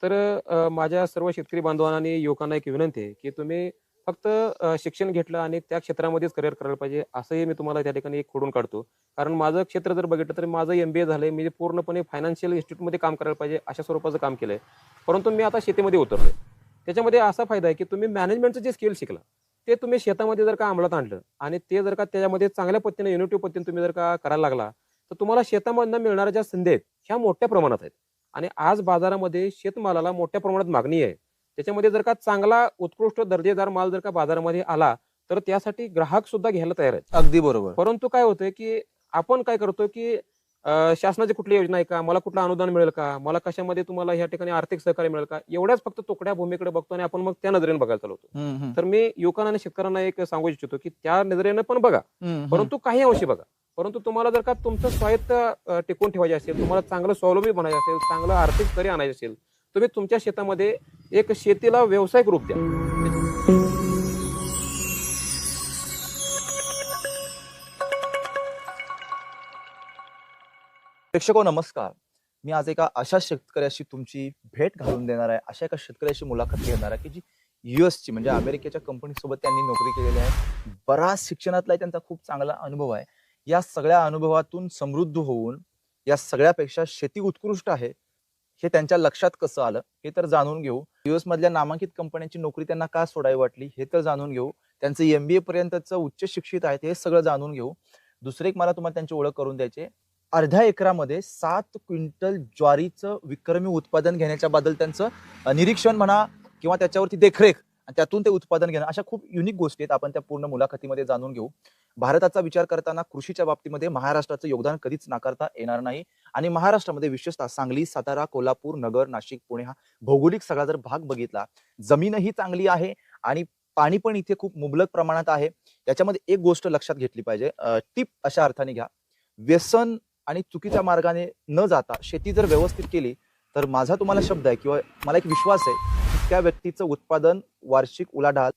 तर माझ्या सर्व शेतकरी बांधवांना आणि युवकांना एक विनंती आहे, की तुम्ही फक्त शिक्षण घेतलं आणि त्या क्षेत्रामध्येच करिअर करायला पाहिजे, असंही मी तुम्हाला त्या ठिकाणी खोडून काढतो. कारण माझं क्षेत्र जर बघितलं तर माझं एम-बी-ए झालंय. मी पूर्णपणे फायनान्शियल इन्स्टिट्यूटमध्ये काम करायला पाहिजे, अशा स्वरूपाचं काम केलंय. परंतु मी आता शेतीमध्ये उतरलोय. त्याच्यामध्ये असा फायदा आहे, की तुम्ही मॅनेजमेंटचं जे स्किल शिकला, ते तुम्ही शेतामध्ये जर का अंमलात आणलं आणि ते जर का त्याच्यामध्ये चांगल्या पद्धतीने युनिटिव्ह पद्धतीने तुम्ही जर का करायला लागला, तर तुम्हाला शेतामधनं मिळणाऱ्या ज्या संधी आहेत, ह्या मोठ्या प्रमाणात आहेत. आणि आज बाजारामध्ये शेतमालाला मोठ्या प्रमाणात मागणी आहे. त्याच्यामध्ये जर का चांगला उत्कृष्ट दर्जेदार माल जर का बाजारामध्ये आला, तर त्यासाठी ग्राहक सुद्धा घ्यायला तयार आहेत. अगदी बरोबर. परंतु काय होतंय, की आपण काय करतो, की शासनाची कुठली योजना आहे का? मला कुठलं अनुदान मिळेल का? मला कशामध्ये तुम्हाला ह्या ठिकाणी आर्थिक सहकार्य मिळेल का? एवढ्याच फक्त तुकड्या भूमीकडे बघतो आणि आपण मग त्या नजरेने बघायला चालू होतो. हं, हं. तर मी युवकांना आणि शेतकऱ्यांना एक सांगू इच्छितो, की त्या नजरेनं पण बघा, हं, हं. परंतु काही अंशी बघा. परंतु तुम्हाला जर का तुमचं स्वायत्त टिकवून ठेवायचे असेल, तुम्हाला चांगलं स्वावलंबी बनायचं असेल, चांगलं आर्थिक स्थैर्य आणायचं असेल, तुम्ही तुमच्या शेतामध्ये एक शेतीला व्यावसायिक रूप द्या. प्रेक्षको नमस्कार. मी आज एका अशा शेतकऱ्याशी तुमची भेट घालून देणार आहे. अशा एका शेतकऱ्याशी मुलाखत घेणार आहे, की जी यूएसची म्हणजे अमेरिकेच्या कंपनीसोबत त्यांनी नोकरी केलेली आहे. बराच शिक्षणातला त्यांचा खूप चांगला अनुभव आहे. या सगळ्या अनुभवातून समृद्ध होऊन या सगळ्यापेक्षा शेती उत्कृष्ट आहे, हे त्यांच्या लक्षात कसं आलं, हे तर जाणून घेऊ. यूएस मधल्या नामांकित कंपन्यांची नोकरी त्यांना का सोडावी वाटली, हे तर जाणून घेऊ. त्यांचं एमबीए पर्यंतचं उच्च शिक्षित आहेत, हे सगळं जाणून घेऊ. दुसरे एक मला तुम्हाला त्यांची ओळख करून द्यायची आहे. अर्ध्या एकरामध्ये 7 क्विंटल ज्वारीचं विक्रमी उत्पादन घेण्याच्या बद्दल त्यांचं निरीक्षण म्हणा किंवा त्याच्यावरती देखरेख आणि त्यातून ते उत्पादन घेणं, अशा खूप युनिक गोष्टी आहेत. आपण त्या पूर्ण मुलाखतीमध्ये जाणून घेऊ. भारताचा विचार करताना कृषीच्या बाबतीमध्ये महाराष्ट्राचं योगदान कधीच नाकारता येणार नाही आणि महाराष्ट्रामध्ये विशेषतः सांगली, सातारा, कोल्हापूर, नगर, नाशिक, पुणे हा भौगोलिक सगळा जर भाग बघितला, जमीनही चांगली आहे आणि पाणी पण इथे खूप मुबलक प्रमाणात आहे. याच्यामध्ये एक गोष्ट लक्षात घेतली पाहिजे, टिप अशा अर्थाने घ्या, व्यसन आणि चुकीच्या मार्गाने न जाता शेती जर व्यवस्थित केली, तर माझा तुम्हाला शब्द आहे किंवा मला एक विश्वास आहे, की त्या व्यक्तीचं उत्पादन वार्षिक उलाढाल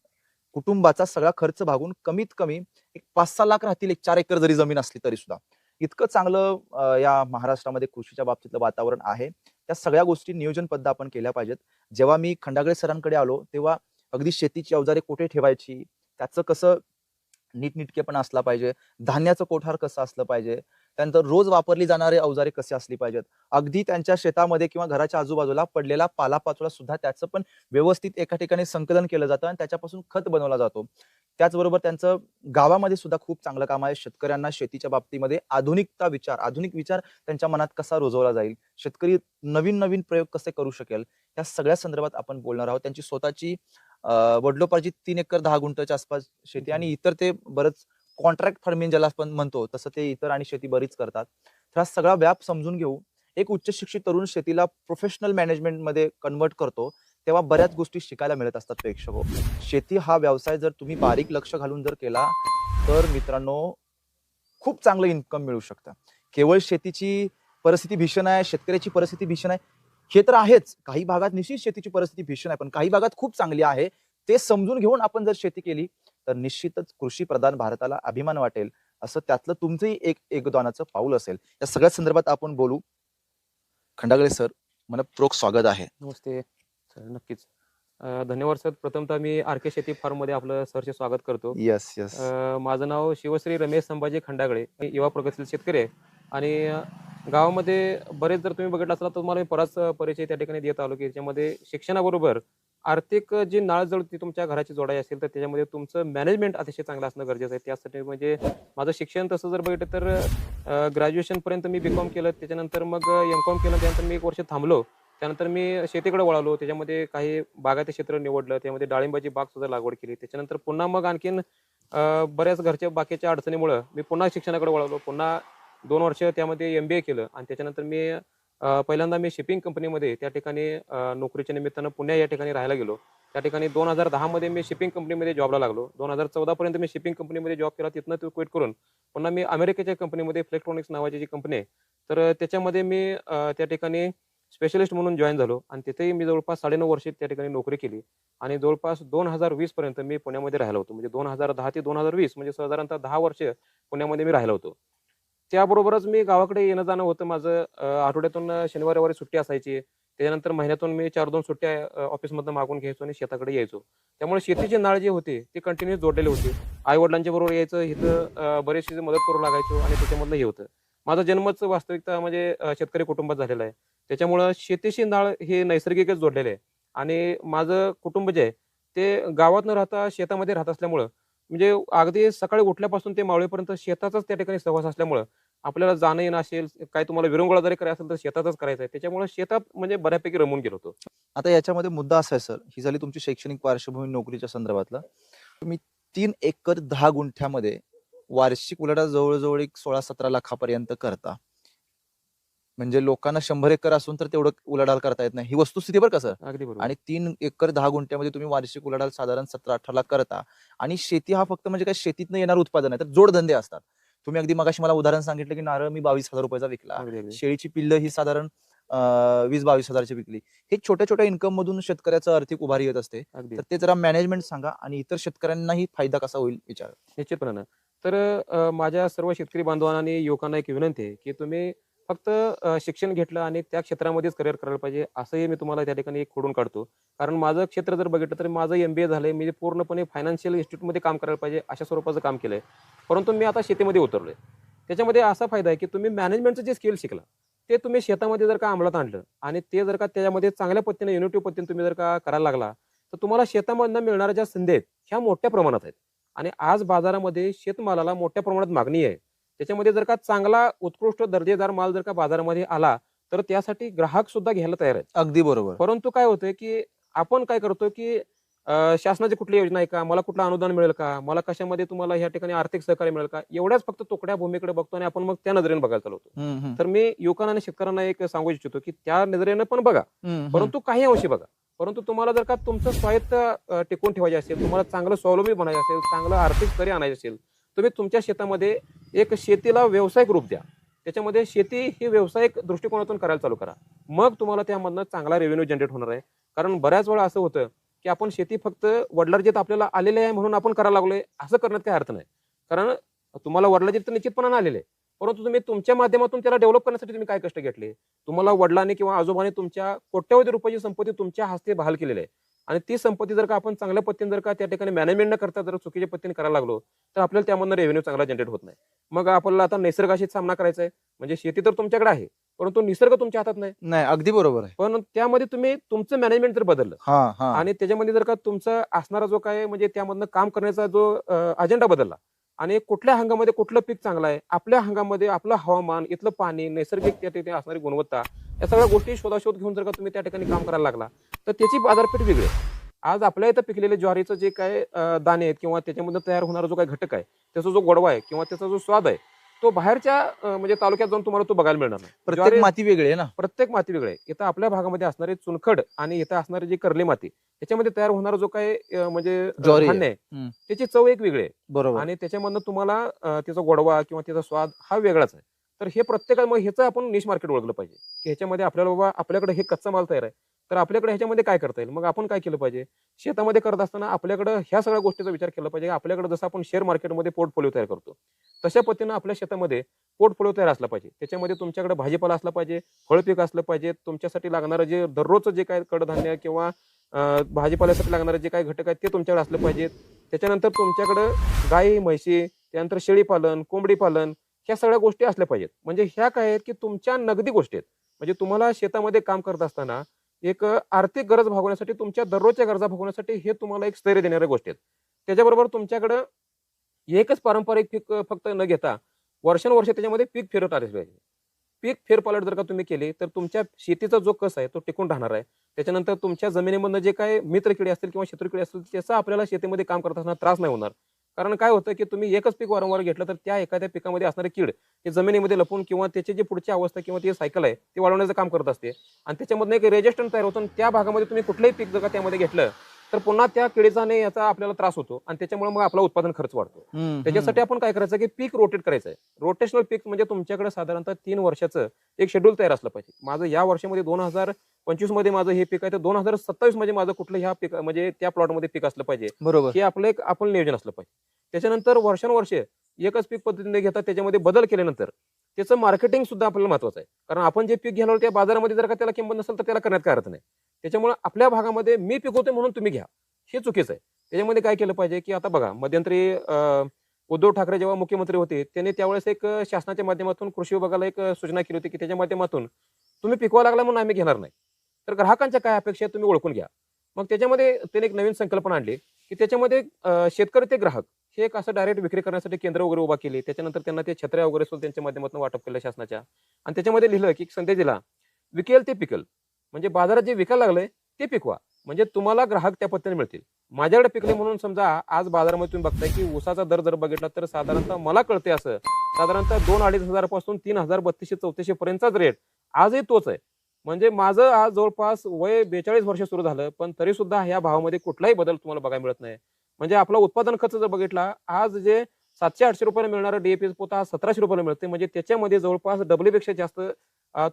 कुटुंबाचा सगळा खर्च भागून कमीत कमी एक 5-6 लाख राहतील, एक 4 एकर जरी जमीन असली तरी सुद्धा. इतकं चांगलं या महाराष्ट्रामध्ये कृषीच्या बाबतीतलं वातावरण आहे. त्या सगळ्या गोष्टी नियोजनबद्ध आपण केल्या पाहिजेत. जेव्हा मी खंडागळे सरांकडे आलो, तेव्हा अगदी शेतीची अवजारे कुठे ठेवायची, त्याचं कसं नीटनेटकेपणा असला पाहिजे, धान्याचं कोठार कसं असलं पाहिजे, त्यानंतर रोज वापरली जाणारे अवजारे कसे असली पाहिजेत. अगदी त्यांच्या शेतामध्ये किंवा घराच्या आजूबाजूला पडलेला पालापाचोळा सुद्धा त्याचं पण व्यवस्थित एका ठिकाणी संकलन केलं जातं आणि त्याच्यापासून खत बनवला जातो. त्याचबरोबर त्यांचं गावामध्ये सुद्धा खूप चांगलं काम आहे. शेतकऱ्यांना शेतीच्या बाबतीमध्ये आधुनिक विचार त्यांच्या मनात कसा रुजवला जाईल, शेतकरी नवीन नवीन प्रयोग कसे करू शकेल, या सगळ्या संदर्भात आपण बोलणार आहोत. त्यांची स्वतःची वडिलोपार्जित 3 एकर 10 गुंठच्या आसपास शेती आणि इतर ते बरंच कॉन्ट्रॅक्ट फार्मिंग ज्याला आपण म्हणतो, तसं ते इतर आणि शेती बरीच करतात. तर हा सगळा व्याप समजून घेऊ. एक उच्च शिक्षित तरुण शेतीला प्रोफेशनल मॅनेजमेंटमध्ये कन्व्हर्ट करतो, तेव्हा बऱ्याच गोष्टी शिकायला मिळत असतात प्रेक्षको. शेती हा व्यवसाय जर तुम्ही बारीक लक्ष घालून जर केला, तर मित्रांनो खूप चांगलं इन्कम मिळू शकतं. केवळ शेतीची परिस्थिती भीषण आहे, शेतकऱ्याची परिस्थिती भीषण आहे, हे तर आहेच. काही भागात निश्चित शेतीची परिस्थिती भीषण आहे, पण काही भागात खूप चांगली आहे. ते समजून घेऊन आपण जर शेती केली, तर निश्चितच कृषी प्रधान भारताला अभिमान वाटेल, असं त्यातलं तुमचंही एक योगदानाचं पाऊल असेल. या सगळ्या संदर्भात आपण बोलू. खंडागळे सर, मनःपूर्वक स्वागत आहे. नमस्ते सर, नक्कीच. धन्यवाद सर. प्रथमतः मी आर-के शेती फार्ममध्ये आपलं सहर्ष स्वागत करतो. Yes, yes. माझं नाव शिवश्री रमेश संभाजी खंडागळे. मी युवा प्रगतशील शेतकरी आहे आणि गावामध्ये बरेच जर तुम्ही बघितलं असाल तर तुम्हाला मी बराच परिचय त्या ठिकाणी देत आलो, की त्याच्यामध्ये शिक्षणाबरोबर आर्थिक जी नाळ जुळती तुमच्या घराची जोडायची असेल, तर त्याच्यामध्ये तुमचं मॅनेजमेंट अतिशय चांगलं असणं गरजेचं आहे. त्यासाठी म्हणजे माझं शिक्षण तसं जर बघितलं तर ग्रॅज्युएशनपर्यंत मी बी.कॉम केलं. त्याच्यानंतर मग एम.कॉम केलं. त्यानंतर मी 1 वर्ष थांबलो. त्यानंतर मी शेतीकडे वळालो. त्याच्यामध्ये काही बागायती क्षेत्र निवडलं. त्यामध्ये डाळिंबाची बाग सुद्धा लागवड केली. त्याच्यानंतर पुन्हा मग आणखीन बऱ्याच घरच्या बाकीच्या अडचणीमुळं मी पुन्हा शिक्षणाकडे वळालो. पुन्हा 2 वर्ष त्यामध्ये एम-बी-ए केलं आणि त्याच्यानंतर मी पहिल्यांदा मी शिपिंग कंपनीमध्ये त्या ठिकाणी नोकरीच्या निमित्तानं पुणे या ठिकाणी राहायला गेलो. त्या ठिकाणी 2010 मध्ये मी शिपिंग कंपनीमध्ये जॉबला लागलो. 2014 पर्यंत मी शिपिंग कंपनीमध्ये जॉब केला. तिथनं तो क्विट करून पुन्हा मी अमेरिकेच्या कंपनीमध्ये फ्लेक्ट्रॉनिक्स नावाची जी कंपनी आहे, तर त्याच्यामध्ये मी त्या ठिकाणी स्पेशलिस्ट म्हणून जॉइन झालो आणि तिथेही मी जवळपास 9.5 वर्ष त्या ठिकाणी नोकरी केली आणि जवळपास 2020 पर्यंत मी पुण्यामध्ये राहिलो होतो. म्हणजे 2010 ते 2020 म्हणजे साधारणतः 10 वर्ष पुण्यामध्ये मी राहिलो होतो. त्याबरोबरच मी गावाकडे येणं-जाणं होतं माझं. आठवड्यातून शनिवार, रविवारी सुट्टी असायची. त्याच्यानंतर महिन्यातून मी 4-2 सुट्ट्या ऑफिसमधनं मागून घ्यायचो आणि शेताकडे यायचो. त्यामुळे शेतीची नाळ जी होती ती कंटिन्यू जोडलेली होती. आई वडिलांच्या बरोबर यायचं, इथं बरीचशी मदत करू लागायचो आणि त्याच्यामधनं हे होतं. माझा जन्मच वास्तविकता म्हणजे शेतकरी कुटुंबात झालेला आहे. त्याच्यामुळं शेतीशी नाळ हे नैसर्गिकच जोडलेले आहे आणि माझं कुटुंब जे आहे ते गावात न राहता शेतामध्ये राहत असल्यामुळं म्हणजे अगदी सकाळी उठल्यापासून ते मावळेपर्यंत शेताचाच त्या ठिकाणी सहवास असल्यामुळं आपल्याला जाणं येणं असेल, काय तुम्हाला विरंगुळा जरी करायचा असेल तर शेतातच करायचं आहे. त्याच्यामुळे शेतात म्हणजे बऱ्यापैकी रमून गेलो होतो. आता याच्यामध्ये मुद्दा असा आहे सर, ही झाली तुमची शैक्षणिक पार्श्वभूमी नोकरीच्या संदर्भातला. तुम्ही 3 एकर 10 गुंठ्यामध्ये वार्षिक उलाढाल जवळ-जवळ एक 16-17 लाखापर्यंत करता. म्हणजे लोकांना 100 एकर असून तर तेवढं उलाढाल करता येत नाही. ही वस्तुस्थिती बरं का सर. अगदी बरोबर. आणि 3 एकर 10 गुंठ्यामध्ये तुम्ही वार्षिक उलाढाल साधारण 17-18 लाख करता. आणि शेती हा फक्त म्हणजे काय शेतीतनं येणारं उत्पादन आहे, तर जोडधंदे असतात. तुम्ही अगदी मगाशी मला उदाहरण सांगितलं की नारळ मी 22,000 रुपयाचा विकला. अगदी, अगदी. शेळीची पिल्लं ही साधारण 20-22,000 ची विकली. हे छोट्या-छोट्या इन्कम मधून शेतकऱ्याचं आर्थिक उभारी येत असते. अगदी. तर ते जरा मॅनेजमेंट सांगा आणि इतर शेतकऱ्यांनाही फायदा कसा होईल विचारा. निश्चितपणानं. तर माझ्या सर्व शेतकरी बांधवांना आणि युवकांना एक विनंती आहे, की तुम्ही फक्त शिक्षण घेतलं आणि त्या क्षेत्रामध्येच करिअर करायला पाहिजे, असंही मी तुम्हाला त्या ठिकाणी एक खोडून काढतो. कारण माझं क्षेत्र जर बघितलं तर माझं MBA झालंय. मी पूर्णपणे फायनान्शियल इन्स्टिट्यूटमध्ये काम करायला पाहिजे, अशा स्वरूपाचं काम केलंय. परंतु मी आता शेतीमध्ये उतरलोय. त्याच्यामध्ये असा फायदा आहे, की तुम्ही मॅनेजमेंटचं जे स्किल शिकला, ते तुम्ही शेतामध्ये जर का अंमलात आणलं आणि ते जर का त्याच्यामध्ये चांगल्या पद्धतीने युनिटिव्ह पद्धतीने तुम्ही जर का करायला लागला, तर तुम्हाला शेतामधनं मिळणाऱ्या ज्या संधी आहेत, ह्या मोठ्या प्रमाणात आहेत. आणि आज बाजारामध्ये शेतमालाला मोठ्या प्रमाणात मागणी आहे. त्याच्यामध्ये जर का चांगला उत्कृष्ट दर्जेदार माल जर का बाजारामध्ये आला, तर त्यासाठी ग्राहक सुद्धा घ्यायला तयार आहेत. अगदी बरोबर. परंतु काय होतंय, की आपण काय करतो, की शासनाची कुठली योजना आहे का? मला कुठलं अनुदान मिळेल का? मला कशामध्ये तुम्हाला ह्या ठिकाणी आर्थिक सहकार्य मिळेल का? एवढ्याच फक्त तुकड्या भूमीकडे बघतो आणि आपण मग त्या नजरेने बघायला चालू होतो. हं, हं. तर मी युवकांना आणि शेतकऱ्यांना एक सांगू इच्छितो, की त्या नजरेनं पण बघा, हं, हं. परंतु काही अंशी बघा. परंतु तुम्हाला जर का तुमचं स्वायत्त टिकवून ठेवायचे असेल, तुम्हाला चांगलं स्वावलंबी बनायचं असेल, चांगलं आर्थिक स्थैर्य आणायचं असेल, तुम्ही तुमच्या शेतामध्ये एक शेतीला व्यावसायिक रूप द्या. त्याच्यामध्ये शेती ही व्यावसायिक दृष्टिकोनातून करायला चालू करा. मग तुम्हाला त्यामधनं चांगला रेव्हेन्यू जनरेट होणार आहे. कारण बऱ्याच वेळा असं होतं, की आपण शेती फक्त वडिलार्जित आपल्याला आलेले आहे म्हणून आपण करायला लागलोय, असं करण्यात काही अर्थ नाही. कारण तुम्हाला वडिलार्जित तर निश्चितपणाने आलेले आहे. परंतु तुम्ही तुमच्या माध्यमातून त्याला डेव्हलप करण्यासाठी तुम्ही काय कष्ट घेतले? तुम्हाला वडिलांनी किंवा आजोबांनी तुमच्या कोट्यवधी रुपयाची संपत्ती तुमच्या हस्ते बहाल केलेली आहे. आणि ती संपत्ती जर का आपण चांगल्या पद्धतीने जर का त्या ठिकाणी मॅनेजमेंट न करता जर चुकीच्या पद्धतीने करायला लागलो, तर आपल्याला त्यामधनं रेव्हेन्यू चांगला जनरेट होत नाही. मग आपल्याला आता निसर्गाशी सामना करायचा आहे. म्हणजे शेती तर तुमच्याकडे आहे, परंतु निसर्ग तुमच्या हातात नाही. नाही, अगदी बरोबर आहे. पण त्यामध्ये तुम्ही तुमचं मॅनेजमेंट जर बदललं हां, हां. आणि त्याच्यामध्ये जर का तुमचा असणारा जो काय म्हणजे त्यामधनं काम करण्याचा जो अजेंडा बदलला आणि कुठल्या हंगामामध्ये कुठलं पीक चांगलं आहे, आपल्या हंगामामध्ये आपलं हवामान, इथलं पाणी, नैसर्गिक त्या ठिकाणी असणारी गुणवत्ता, या सगळ्या गोष्टी शोधाशोध घेऊन जर का तुम्ही त्या ठिकाणी काम करायला लागला, तर त्याची बाजारपेठ वेगळी आहे. आज आपल्या इथं पिकलेले ज्वारीचं जे काय दाणे आहेत किंवा त्याच्यामधून तयार होणारा जो काही घटक आहे, त्याचा जो गोडवा आहे किंवा त्याचा जो स्वाद आहे, तो बाहेरच्या म्हणजे तालुक्यात जाऊन तुम्हाला तो बघायला मिळणार नाही. प्रत्येक ज्वारी माती वेगळी आहे ना. प्रत्येक माती वेगळी आहे. इथं आपल्या भागामध्ये असणारी चुनखड आणि इथं असणारी जी कर्ली माती, याच्यामध्ये तयार होणारा जो काही म्हणजे ज्वारी आहे. धान्य आहे, हं. त्याची चव एक वेगळी आहे. बरोबर. आणि त्याच्यामधनं तुम्हाला त्याचा गोडवा किंवा त्याचा स्वाद हा वेगळाच आहे. तर हे प्रत्येकाला मग ह्याचं आपण निश मार्केट ओळखलं पाहिजे, की ह्याच्यामध्ये आपल्याला बाबा आपल्याकडे हे कच्चा माल तयार आहे, तर आपल्याकडे ह्याच्यामध्ये काय करता येईल. मग आपण काय केलं पाहिजे, शेतामध्ये करत असताना आपल्याकडं ह्या सगळ्या गोष्टीचा विचार केला पाहिजे. आपल्याकडे जसं आपण शेअर मार्केटमध्ये पोर्टफोलिओ तयार करतो, तशा पद्धतीनं आपल्या शेतामध्ये पोर्टफोलिओ तयार असला पाहिजे. त्याच्यामध्ये तुमच्याकडे भाजीपाला असला पाहिजे, फळपीक असलं पाहिजे, तुमच्यासाठी लागणारं जे दररोजचं जे काही कडधान्य किंवा भाजीपाल्यासाठी लागणारे जे काही घटक आहेत ते तुमच्याकडे असलं पाहिजेत. त्याच्यानंतर तुमच्याकडं गाई, म्हशी, त्यानंतर शेळी पालन, कोंबडी पालन, ह्या सगळ्या गोष्टी असल्या पाहिजेत. म्हणजे ह्या काय आहेत, की तुमच्या नगदी गोष्टी आहेत. म्हणजे तुम्हाला शेतामध्ये काम करत असताना एक आर्थिक गरज भागवण्यासाठी, तुमच्या दररोजच्या गरजा भागवण्यासाठी हे तुम्हाला एक स्थैर्य देणाऱ्या गोष्टी आहेत. त्याच्याबरोबर तुमच्याकडं एकच पारंपरिक पीक फक्त न घेता वर्षानुवर्ष त्याच्यामध्ये पीक फेरत आले पाहिजे. पीक फेरपालट जर का तुम्ही केली, तर तुमच्या शेतीचा जो कस आहे तो टिकून राहणार आहे. त्याच्यानंतर तुमच्या जमिनीमधनं जे काही मित्रकिडे असतील किंवा शत्रुकिडे असतील, त्याचा आपल्याला शेतीमध्ये काम करत असताना त्रास नाही होणार. कारण काय होतं, की तुम्ही एकच पीक वारंवार घेतलं, तर त्या एखाद्या पिकामध्ये असणारे कीड ते जमिनीमध्ये लपून किंवा त्याची जी पुढची अवस्था किंवा ती सायकल आहे ती वाढवण्याचं काम करत असते. आणि त्याच्यामधनं एक रेजिस्टंट तयार होतो आणि त्या भागामध्ये तुम्ही कुठलंही पीक जर का त्यामध्ये घेतलं, तर पुन्हा त्या किडीचा नाही याचा आपल्याला त्रास होतो आणि त्याच्यामुळे मग आपला उत्पादन खर्च वाढतो. हं, त्याच्यासाठी आपण काय करायचं, की पीक रोटेट करायचं आहे. रोटेशनल पीक म्हणजे तुमच्याकडे साधारणतः 3 वर्षाचं एक शेड्यूल तयार असलं पाहिजे. माझं या वर्षामध्ये 2025 मध्ये माझं हे पीक आहे, तर 2027 मध्ये माझं कुठलं ह्या पीक म्हणजे त्या प्लॉटमध्ये पीक असलं पाहिजे. बरोबर. हे आपलं एक आपण नियोजन असलं पाहिजे. त्याच्यानंतर वर्षानुवर्षे एकच पीक पद्धतीने घेतात, त्याच्यामध्ये बदल केल्यानंतर त्याचं मार्केटिंग सुद्धा आपल्याला महत्वाचं आहे. कारण आपण जे पीक घ्यायला त्या बाजारामध्ये जर का त्याला किंमत नसेल तर त्याला करण्यात काय अर्थ नाही. त्याच्यामुळे आपल्या भागामध्ये मी पिकवतोय म्हणून तुम्ही घ्या, हे चुकीचं आहे. त्याच्यामध्ये काय केलं पाहिजे, की आता बघा मध्यंतरी उद्धव ठाकरे जेव्हा मुख्यमंत्री होते त्यांनी त्यावेळेस एक शासनाच्या माध्यमातून कृषी विभागाला एक सूचना केली होती, की त्याच्या माध्यमातून तुम्ही पिकवा लागला म्हणून आम्ही घेणार नाही. तर ग्राहकांच्या काय अपेक्षा आहेत तुम्ही ओळखून घ्या. मग त्याच्यामध्ये त्याने एक नवीन संकल्पना आणली, की त्याच्यामध्ये शेतकरी ते ग्राहक हे एक असं डायरेक्ट विक्री करण्यासाठी केंद्र वगैरे उभा केली. त्याच्यानंतर त्यांना ते छत्र्या वगैरे सुद्धा त्यांच्या माध्यमातून वाटप केलं शासनाच्या. आणि त्याच्यामध्ये लिहिलं, की एक संदेश दिला, विकेल ते पिकल. म्हणजे बाजारात जे विकायला लागलंय ते पिकवा. म्हणजे तुम्हाला ग्राहक त्या पद्धतीने मिळतील. माझ्याकडे पिकले म्हणून समजा आज बाजारामध्ये तुम्ही बघताय, की ऊसाचा दर जर बघितला तर साधारणतः मला कळते असं साधारणतः 2,000-2,500 पासून 3,000, 3,200-3,400 पर्यंतचाच रेट आजही तोच आहे. म्हणजे माझं आज जवळपास वय 42 वर्ष सुरू झालं, पण तरी सुद्धा ह्या भावामध्ये कुठलाही बदल तुम्हाला बघायला मिळत नाही. म्हणजे आपला उत्पादन खर्च जर बघितला, आज जे 700-800 रुपयाला मिळणारं डीएपी पोत आज 1,700 रुपयाला मिळते. म्हणजे त्याच्यामध्ये जवळपास डबलीपेक्षा जास्त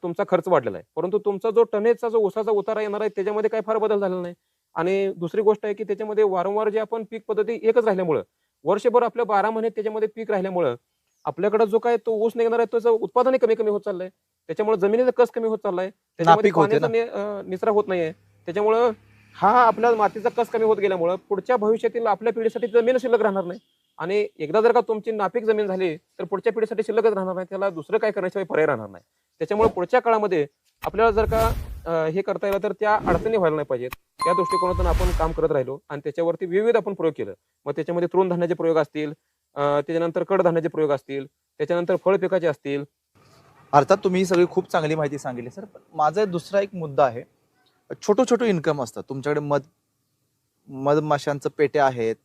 तुमचा खर्च वाढलेला आहे. परंतु तुमचा जो टनेजचा जो ऊसाचा उतारा येणार आहे त्याच्यामध्ये काही फार बदल झालेला नाही. आणि दुसरी गोष्ट आहे, की त्याच्यामध्ये वारंवार जे आपण पीक पद्धती एकच राहिल्यामुळं वर्षभर आपल्या 12 महिने त्याच्यामध्ये पीक राहिल्यामुळं आपल्याकडे जो काय तो ऊस निघणार आहे त्याचं उत्पादनही कमी कमी होत चाललंय. त्याच्यामुळे जमिनीचा कस कमी होत चाललाय. त्याच्यामध्ये नापीक होते ना. पाण्याचा निचरा होत नाहीये. त्याच्यामुळं हा आपल्या मातीचा कस कमी होत गेल्यामुळं पुढच्या भविष्यातील आपल्या पिढीसाठी जमीन शिल्लक राहणार नाही. आणि एकदा जर का तुमची नापीक जमीन झाली तर पुढच्या पिढीसाठी शिल्लकच राहणार नाही. त्याला दुसरं काय करण्याशिवाय पर्याय राहणार नाही. त्याच्यामुळे पुढच्या काळामध्ये आपल्याला जर का हे करता येईल तर त्या अडचणी व्हायला नाही पाहिजेत. त्या दृष्टिकोनातून आपण काम करत राहिलो आणि त्याच्यावरती विविध आपण प्रयोग केलं. मग त्याच्यामध्ये तृणधान्याचे प्रयोग असतील, त्याच्यानंतर कडधान्याचे प्रयोग असतील, त्याच्यानंतर फळ पिकाचे असतील. अर्थात तुम्ही ही सगळी खूप चांगली माहिती सांगितली सर. पण माझा दुसरा एक मुद्दा आहे, छोटं छोटं इन्कम असतं तुमच्याकडे. मधमाशांचं पेटे आहेत,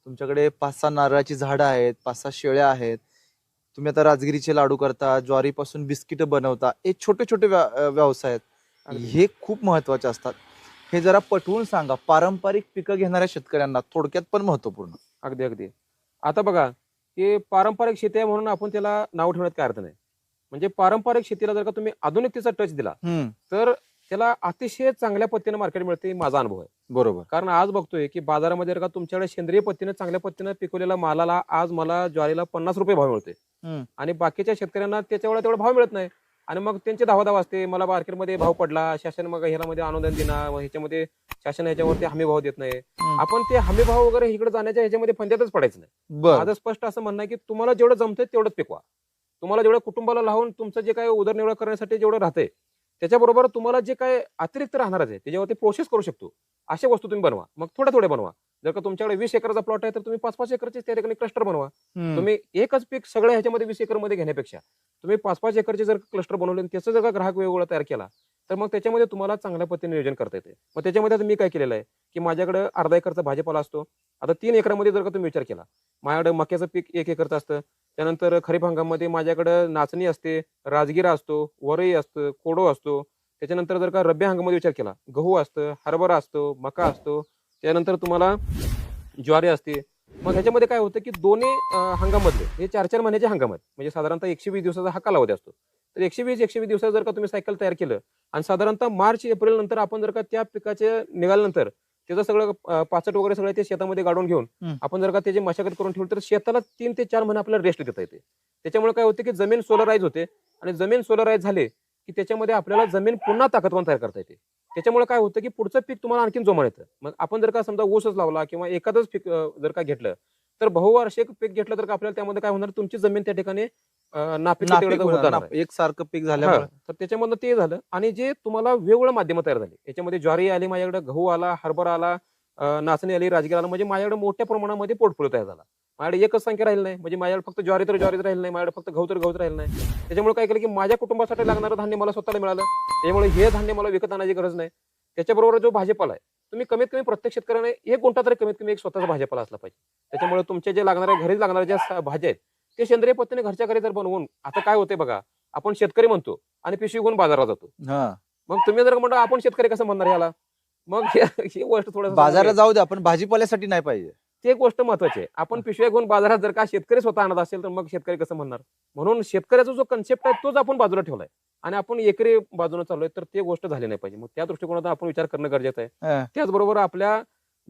तुमच्याकडे 5-6 नारळाची झाडं आहेत, 5-6 शेळ्या आहेत, तुम्ही आता राजगिरीचे लाडू करता, ज्वारीपासून बिस्किट बनवता. हे छोटे छोटे व्यवसाय आहेत, अगदी. हे खूप महत्वाचे असतात. हे जरा पटवून सांगा पारंपरिक पिकं घेणाऱ्या शेतकऱ्यांना, थोडक्यात पण महत्वपूर्ण. अगदी अगदी. आता बघा, की पारंपरिक शेती आहे म्हणून आपण त्याला नाव ठेवण्यात काय अर्थ नाही. म्हणजे पारंपरिक शेतीला जर का तुम्ही आधुनिकतेचा टच दिला तर त्याला अतिशय चांगल्या पद्धतीने मार्केट मिळते, माझा अनुभव आहे. बरोबर. कारण आज बघतोय की बाजारामध्ये जर का तुमच्याकडे सेंद्रिय पद्धतीने चांगल्या पद्धतीने पिकवलेल्या मालाला आज मला ज्वारीला 50 रुपये भाव मिळतोय आणि बाकीच्या शेतकऱ्यांना त्याच्यावेळेला तेवढा भाव मिळत नाही. आणि मग त्यांचे धावाधाव असते, मला मार्केटमध्ये भाव पडला, शासन मग ह्यामध्ये अनुदान देणार, ह्याच्यामध्ये शासन ह्याच्यावरती हमी भाव देत नाही. आपण ते हमी भाव वगैरे इकडे जाण्याच्या ह्याच्यामध्ये फंद्यातच पडायचं नाही. बर. माझं स्पष्ट असं म्हणणं आहे की तुम्हाला जेवढं जमतंय तेवढंच पिकवा. तुम्हाला जेवढं कुटुंबाला लावून तुमचं जे काय उदरनिर्वाह करण्यासाठी जेवढं राहतंय त्याच्याबरोबर तुम्हाला जे काय अतिरिक्त राहणारच आहे त्याच्यावरती प्रोसेस करू शकतो अशा वस्तू तुम्ही बनवा. मग थोडे बनवा. जर का तुमच्याकडे 20 एकरचा प्लॉट आहे तर तुम्ही 5-5 एकरचे त्या ठिकाणी क्लस्टर बनवा. तुम्ही एकच पीक सगळ्या ह्याच्यामध्ये 20 एकर मध्ये घेण्यापेक्षा तुम्ही 5-5 एकरचे जर क्लस्टर बनवले आणि त्याचा जर का ग्राहक वेगवेगळा तयार केला तर मग त्याच्यामध्ये तुम्हाला चांगल्या पद्धतीने नियोजन करता येते. मग त्याच्यामध्ये आता मी काय केलेलं आहे की माझ्याकडे अर्धा एकरचा भाजीपाला असतो. आता 3 एकरामध्ये जर का तुम्ही विचार केला, माझ्याकडे मक्याचं पीक 1 एकरचं असतं. त्यानंतर खरीप हंगामामध्ये माझ्याकडे नाचणी असते, राजगिरा असतो, वरई असतं, कोडो असतो. त्याच्यानंतर जर का रब्बी हंगामामध्ये विचार केला, गहू असतं, हरभरा असतो, मका असतो. त्यानंतर तुम्हाला ज्वारी असते. मग ह्याच्यामध्ये काय होतं की दोन्ही हंगामामधले हे 4-4 महिन्याचे हंगाम आहेत. म्हणजे साधारणतः 120 दिवसाचा हा कालावधी असतो. तर 120 दिवसात जर का तुम्ही सायकल तयार केलं आणि साधारणतः मार्च एप्रिल नंतर आपण जर का त्या पिकाचे निघाल्यानंतर त्याचं सगळं पाचट वगैरे सगळं ते शेतामध्ये गाडून घेऊन आपण जर का त्याची मशागत करून ठेवली तर शेताला 3 ते 4 महिने आपल्याला रेस्ट देता येते. त्याच्यामुळे काय होते की जमीन सोलराईज होते आणि जमीन सोलराईज झाले की त्याच्यामध्ये आपल्याला जमीन पुन्हा ताकदवान तयार करता येते. त्याच्यामुळे काय होतं की पुढचं पीक तुम्हाला आणखीन जोमान येतं. मग आपण जर का समजा ऊसच लावला किंवा एखादंच पीक जर का घेतलं तर बहुवार्षिक पीक घेतलं तर आपल्याला त्यामध्ये काय होणार, तुमची जमीन त्या ठिकाणी नापीक एक सारखं पीक झाल्यामुळे. तर त्याच्यामधनं ते झालं. आणि जे तुम्हाला वेगवेगळं माध्यम तयार झाले याच्यामध्ये ज्वारी आली, माझ्याकडे गहू आला, हरभरा आला, नाचणी आली, राजगिरा आला. म्हणजे माझ्याकडे मोठ्या प्रमाणामध्ये पोर्टफोलिओ तयार झाला. माझ्याकडे एकच संख्या राहिली नाही. म्हणजे माझ्याकडे फक्त ज्वारी तर राहिली नाही, माझ्याकडे फक्त गहूच राहिलं नाही. त्याच्यामुळे काय केलं की माझ्या कुटुंबासाठी लागणारं धान्य मला स्वतःला मिळालं. त्यामुळे हे धान्य मला विकत आणायची गरज नाही. त्याच्याबरोबर जो भाजीपाला आहे, तुम्ही कमीत कमी प्रत्येक शेतकऱ्याने एक गुंठा तरी कमीत कमी एक स्वतःचा भाजीपाला असला पाहिजे. त्याच्यामुळे तुमचे जे लागणारे घरी लागणाऱ्या ज्या भाज्या आहेत ते सेंद्रिय पद्धतीने घरच्या घरी जर बनवून, आता काय होते बघा, आपण शेतकरी म्हणतो आणि पिशवी घेऊन बाजारात जातो. मग तुम्ही जर म्हणता आपण शेतकरी कसं म्हणणार याला, मग ही गोष्ट थोडं बाजारात जाऊ दे, आपण भाजीपाल्यासाठी नाही पाहिजे. ते गोष्ट महत्वाची आहे. आपण पिशव्या घेऊन बाजारात जर का शेतकरी स्वतः आणत असेल तर मग शेतकरी कसं म्हणणार. म्हणून शेतकऱ्याचा जो कन्सेप्ट आहे तोच आपण बाजूला ठेवलाय आणि आपण एकरी बाजूने चाललोय तर ते गोष्ट झाली नाही पाहिजे. मग त्या दृष्टिकोनातून आपण विचार करणं गरजेचं आहे. त्याचबरोबर आपल्या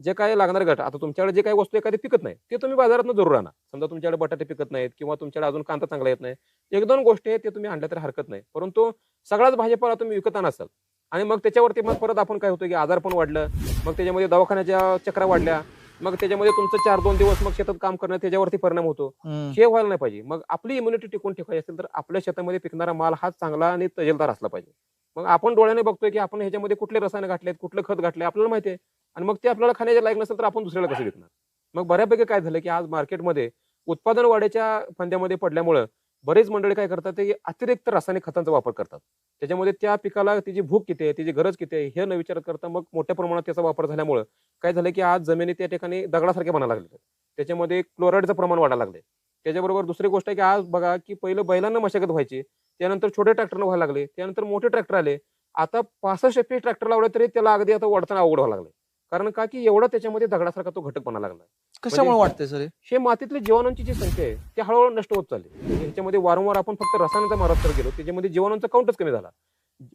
जे काय लागणार घट, आता तुमच्याकडे जे काही वस्तू एखादी पिकत नाही ते तुम्ही बाजारातून जरूर आणा. समजा तुमच्याकडे बटाटे पिकत नाहीत किंवा तुमच्याकडे अजून कांदा चांगला येत नाही, एक दोन गोष्टी आहेत ते तुम्ही आणल्या तर हरकत नाही. परंतु सगळाच भाजीपाला तुम्ही विकत असाल आणि मग त्याच्यावरती मग परत आपण काय होतं की आजार पण वाढलं, मग त्याच्यामध्ये दवाखान्याच्या चक्रा वाढल्या, मग त्याच्यामध्ये तुमचं 4-2 दिवस मग शेतात काम करणं त्याच्यावरती परिणाम होतो. हे व्हायला नाही पाहिजे. मग आपली इम्युनिटी टिकून ठेवायची असेल तर आपल्या शेतामध्ये पिकणारा माल हा चांगला आणि तजेलदार असला पाहिजे. मग आपण डोळ्याने बघतोय की आपण ह्याच्यामध्ये कुठले रसायनं घातलेत, कुठलं खत घातलंय आपल्याला माहिती आहे आणि मग ते आपल्याला खाण्याच्या लायक नसेल तर आपण दुसऱ्याला कसं विकणार. मग बऱ्यापैकी काय झालं की आज मार्केटमध्ये उत्पादन वाढीच्या फंद्यामध्ये पडल्यामुळं बरेच मंडळी काय करतात ते अतिरिक्त रासायनिक खतांचा वापर करतात. त्याच्यामध्ये त्या पिकाला त्याची भूक किती आहे, त्याची गरज किती आहे हे न विचार करता मग मोठ्या प्रमाणात त्याचा वापर झाल्यामुळं काय झालं की आज जमिनी त्या ठिकाणी दगडासारख्या बनायला लागले. त्याच्यामध्ये क्लोराईडचं प्रमाण वाढायला लागले. त्याच्याबरोबर दुसरी गोष्ट आहे की आज बघा की पहिलं बैलांना मशागत व्हायची, त्यानंतर छोटे ट्रॅक्टरनं व्हायला लागले, त्यानंतर मोठे ट्रॅक्टर आले. आता 65 ट्रॅक्टर लावले तरी त्याला अगदी आता वळताना अवघड व्हायला लागले. कारण का की एवढा त्याच्यामध्ये दगडासारखा तो घटक बनायला लागला. कशामुळे वाटतंय सर? हे मातीतल्या जीवाणूंची जी संख्या आहे ती हळूहळू नष्ट होत चालली. म्हणजे ह्याच्यामध्ये वारंवार आपण फक्त रसायनाचा मारत तर गेलो, त्याच्यामध्ये जीवाणूंचा काउंटच कमी झाला.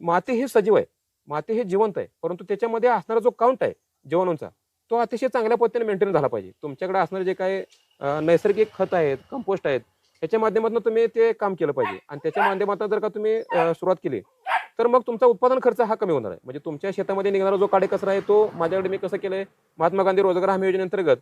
माती हे सजीव आहे, माती हे जिवंत आहे, परंतु त्याच्यामध्ये असणारा जो काउंट आहे जीवाणूंचा तो अतिशय चांगल्या पद्धतीने मेंटेन झाला पाहिजे. तुमच्याकडे असणारे जे काही नैसर्गिक खत आहेत, कंपोस्ट आहेत, ह्याच्या माध्यमातून तुम्ही ते काम केलं पाहिजे आणि त्याच्या माध्यमातून जर का तुम्ही सुरुवात केली तर मग तुमचा उत्पादन खर्च हा कमी होणार आहे. म्हणजे तुमच्या शेतामध्ये निघणारा जो काडेकचरा आहे तो माझ्याकडे मी कसं केलंय, महात्मा गांधी रोजगार हमी योजनेअंतर्गत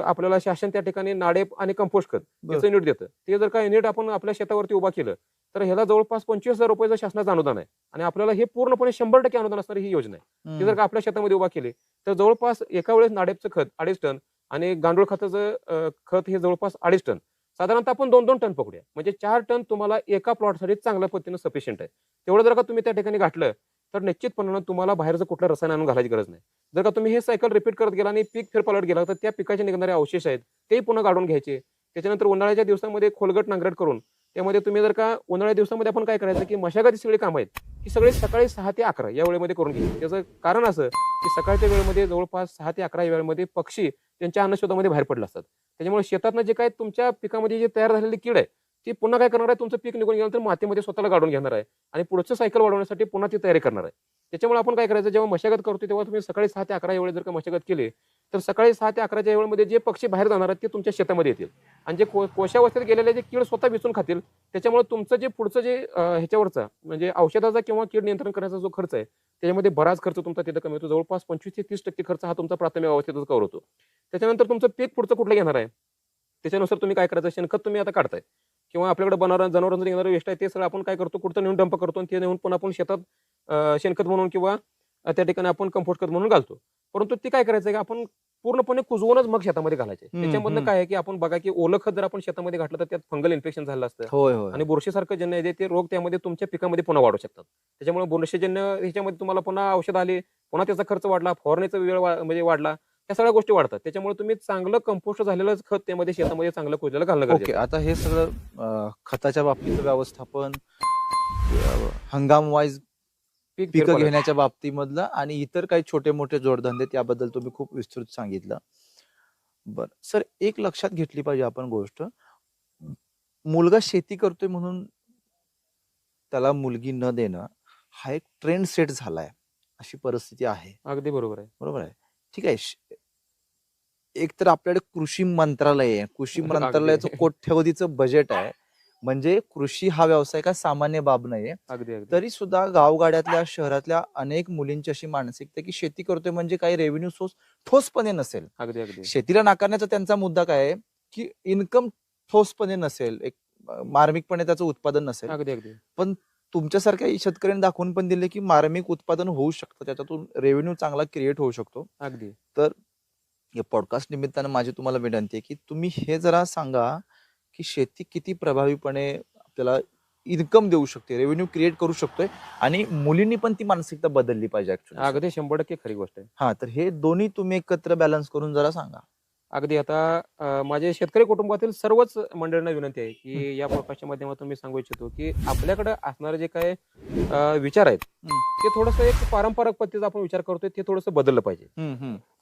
आपल्याला शासन त्या ठिकाणी नाडेप आणि कंपोस्ट खत याचं युनिट देतं. ते जर का युनिट आपण आपल्या शेतावरती उभा केलं तर ह्याला जवळपास 25,000 रुपयाचं शासनाचं अनुदान आहे आणि आपल्याला हे पूर्णपणे 100% अनुदान असणारी ही योजना आहे. ती जर का आपल्या शेतामध्ये उभा केली तर जवळपास एका वेळेस नाडेपचं खत 2.5 टन आणि गांडूळ खताचं खत हे जवळपास 2.5 टन, साधारणतः आपण 2-2 टन पकडूया, म्हणजे 4 टन तुम्हाला एका प्लॉटसाठी चांगल्या पद्धतीनं सफिशियंट आहे. तेवढं जर का तुम्ही त्या ठिकाणी घातलं तर निश्चितपणे तुम्हाला बाहेरचं कुठलं रसायन आणून घालायची गरज नाही. जर का तुम्ही हे सायकल रिपीट करत गेला आणि पीक फेरपालट गेला तर त्या पिकाचे निघणारे अवशेष आहेत ते पुन्हा काढून घ्यायचे. त्याच्यानंतर उन्हाळ्याच्या दिवसामध्ये खोलगट नांगरट करून त्यामध्ये तुम्ही जर का उन्हाळ्याच्या दिवसामध्ये आपण काय करायचं की मशागती सगळी कामं आहेत की सगळे सकाळी 6 ते 11 या वेळेमध्ये करून घ्यायची. त्याचं कारण असं की सकाळच्या वेळेमध्ये जवळपास 6 ते 11 या वेळेमध्ये पक्षी त्यांच्या अन्नशोधामध्ये बाहेर पडले असतात. त्याच्यामुळे शेतातनं जे काय तुमच्या पिकामध्ये जे तयार झालेली कीड आहे ती पुन्हा काय करणार आहे, तुमचं पीक निघून गेल्यानंतर मातीमध्ये स्वतःला गाडून घेणार आहे आणि पुढचं सायकल वाढवण्यासाठी पुन्हा ती तयारी करणार आहे. त्याच्यामुळे आपण काय करायचं, जेव्हा मशागत करतो तेव्हा तुम्ही सकाळी 6 ते 11 या वेळेस जर का मशागत केली तर सकाळी 6 ते 11च्या वेळेमध्ये जे पक्षी बाहेर जाणार आहेत ते तुमच्या शेतामध्ये येतील आणि जे कोशावस्थेत गेलेले जे कीड स्वतः विचून खातील. त्याच्यामुळे तुमचं जे पुढचं जे ह्याच्यावरचा म्हणजे औषधाचा किंवा कीड नियंत्रण करण्याचा जो खर्च आहे त्याच्यामध्ये बराच खर्च तुमचा तिथं कमी होतो. जवळपास 25 ते 30% खर्च हा तुमचा प्राथमिक अवस्थेतच कव्हर होतो. त्याच्यानंतर तुमचं पीक पुढचं कुठलं घेणार आहे त्याच्यानुसार तुम्ही काय करायचं, शेणखत तुम्ही आता काढताय किंवा आपल्याकडे जनावरांचं निघणारं वेस्ट आहे ते सगळं आपण काय करतो, कुठचं नेऊन डंप करतो आणि ते नेऊन पण आपण शेतात शेणखत म्हणून किंवा त्या ठिकाणी आपण कंपोस्ट खत म्हणून घालतो. परंतु ते काय करायचं की आपण पूर्णपणे कुजवूनच मग शेतामध्ये घालायचे. त्याच्यामधनं काय आहे की आपण बघा की ओलं खत जर आपण शेतामध्ये घातलं तर त्यात फंगल इन्फेक्शन झालं असतं आणि बुरशीसारखं जन्य आहे ते रोग त्यामध्ये तुमच्या पिकामध्ये पुन्हा वाढू शकतात. त्याच्यामुळे बुरशीजन्य ह्याच्यामध्ये तुम्हाला पुन्हा औषध आले, पुन्हा त्याचा खर्च वाढला, फवारण्याचा वेळ म्हणजे वाढला, त्या सगळ्या गोष्टी वाढतात. त्याच्यामुळे तुम्ही चांगलं कंपोस्ट झालेलं खत त्यामध्ये शेतामध्ये चांगलं कुजलेलं घालणं ओके, गरजेचं आहे. आता हे सगळं खताच्या बाबतीतलं व्यवस्थापन, हंगाम वाईज पीक पिकं फेरफार घेण्याच्या बाबतीमधलं आणि इतर काही छोटे मोठे जोडधंदे त्याबद्दल तुम्ही खूप विस्तृत सांगितलं. बर सर, एक लक्षात घेतली पाहिजे आपण गोष्ट, मुलगा शेती करतोय म्हणून त्याला मुलगी न देणं हा एक ट्रेंड सेट झालाय, अशी परिस्थिती आहे. अगदी बरोबर आहे. बरोबर आहे, ठीक आहे. एक तर आपल्याकडे कृषी मंत्रालय आहे, कृषी मंत्रालयाचं अगदी कोट्यवधीचं बजेट आहे, म्हणजे कृषी हा व्यवसाय का सामान्य बाब नाहीये. अगदी अगदी तरी सुद्धा गावगाड्यातल्या शहरातल्या अनेक मुलींची अशी मानसिकता आहे की शेती करतोय म्हणजे काही रेव्हेन्यू सोर्स ठोसपणे नसेल. अगदी अगदी शेतीला नाकारण्याचा त्यांचा मुद्दा काय आहे की इन्कम ठोसपणे नसेल, एक मार्मिकपणे त्याचं उत्पादन नसेल. अगदी अगदी पण तुमच्यासारख्या शेतकऱ्यांनी दाखवून पण दिले की मार्मिक उत्पादन होऊ शकतं, त्याच्यातून रेव्हेन्यू चांगला क्रिएट होऊ शकतो. अगदी तर या पॉडकास्ट निमित्तानं माझी तुम्हाला विनंती आहे की तुम्ही हे जरा सांगा की शेती किती प्रभावीपणे आपल्याला इन्कम देऊ शकते, रेव्हेन्यू क्रिएट करू शकतोय आणि मुलींनी पण ती मानसिकता बदलली पाहिजे ऍक्च्युअली. अगदी 100% खरी गोष्ट आहे. हा, तर हे दोन्ही तुम्ही एकत्र बॅलन्स करून जरा सांगा. अगदी आता माझे शेतकरी कुटुंबातील सर्वच मंडळींना विनंती आहे की या पॉडकास्टच्या माध्यमातून मी सांगू इच्छितो की आपल्याकडे असणारे जे काय विचार आहेत ते थोडंसं एक पारंपरिक पद्धतीचा आपण विचार करतोय ते थोडंसं बदललं पाहिजे.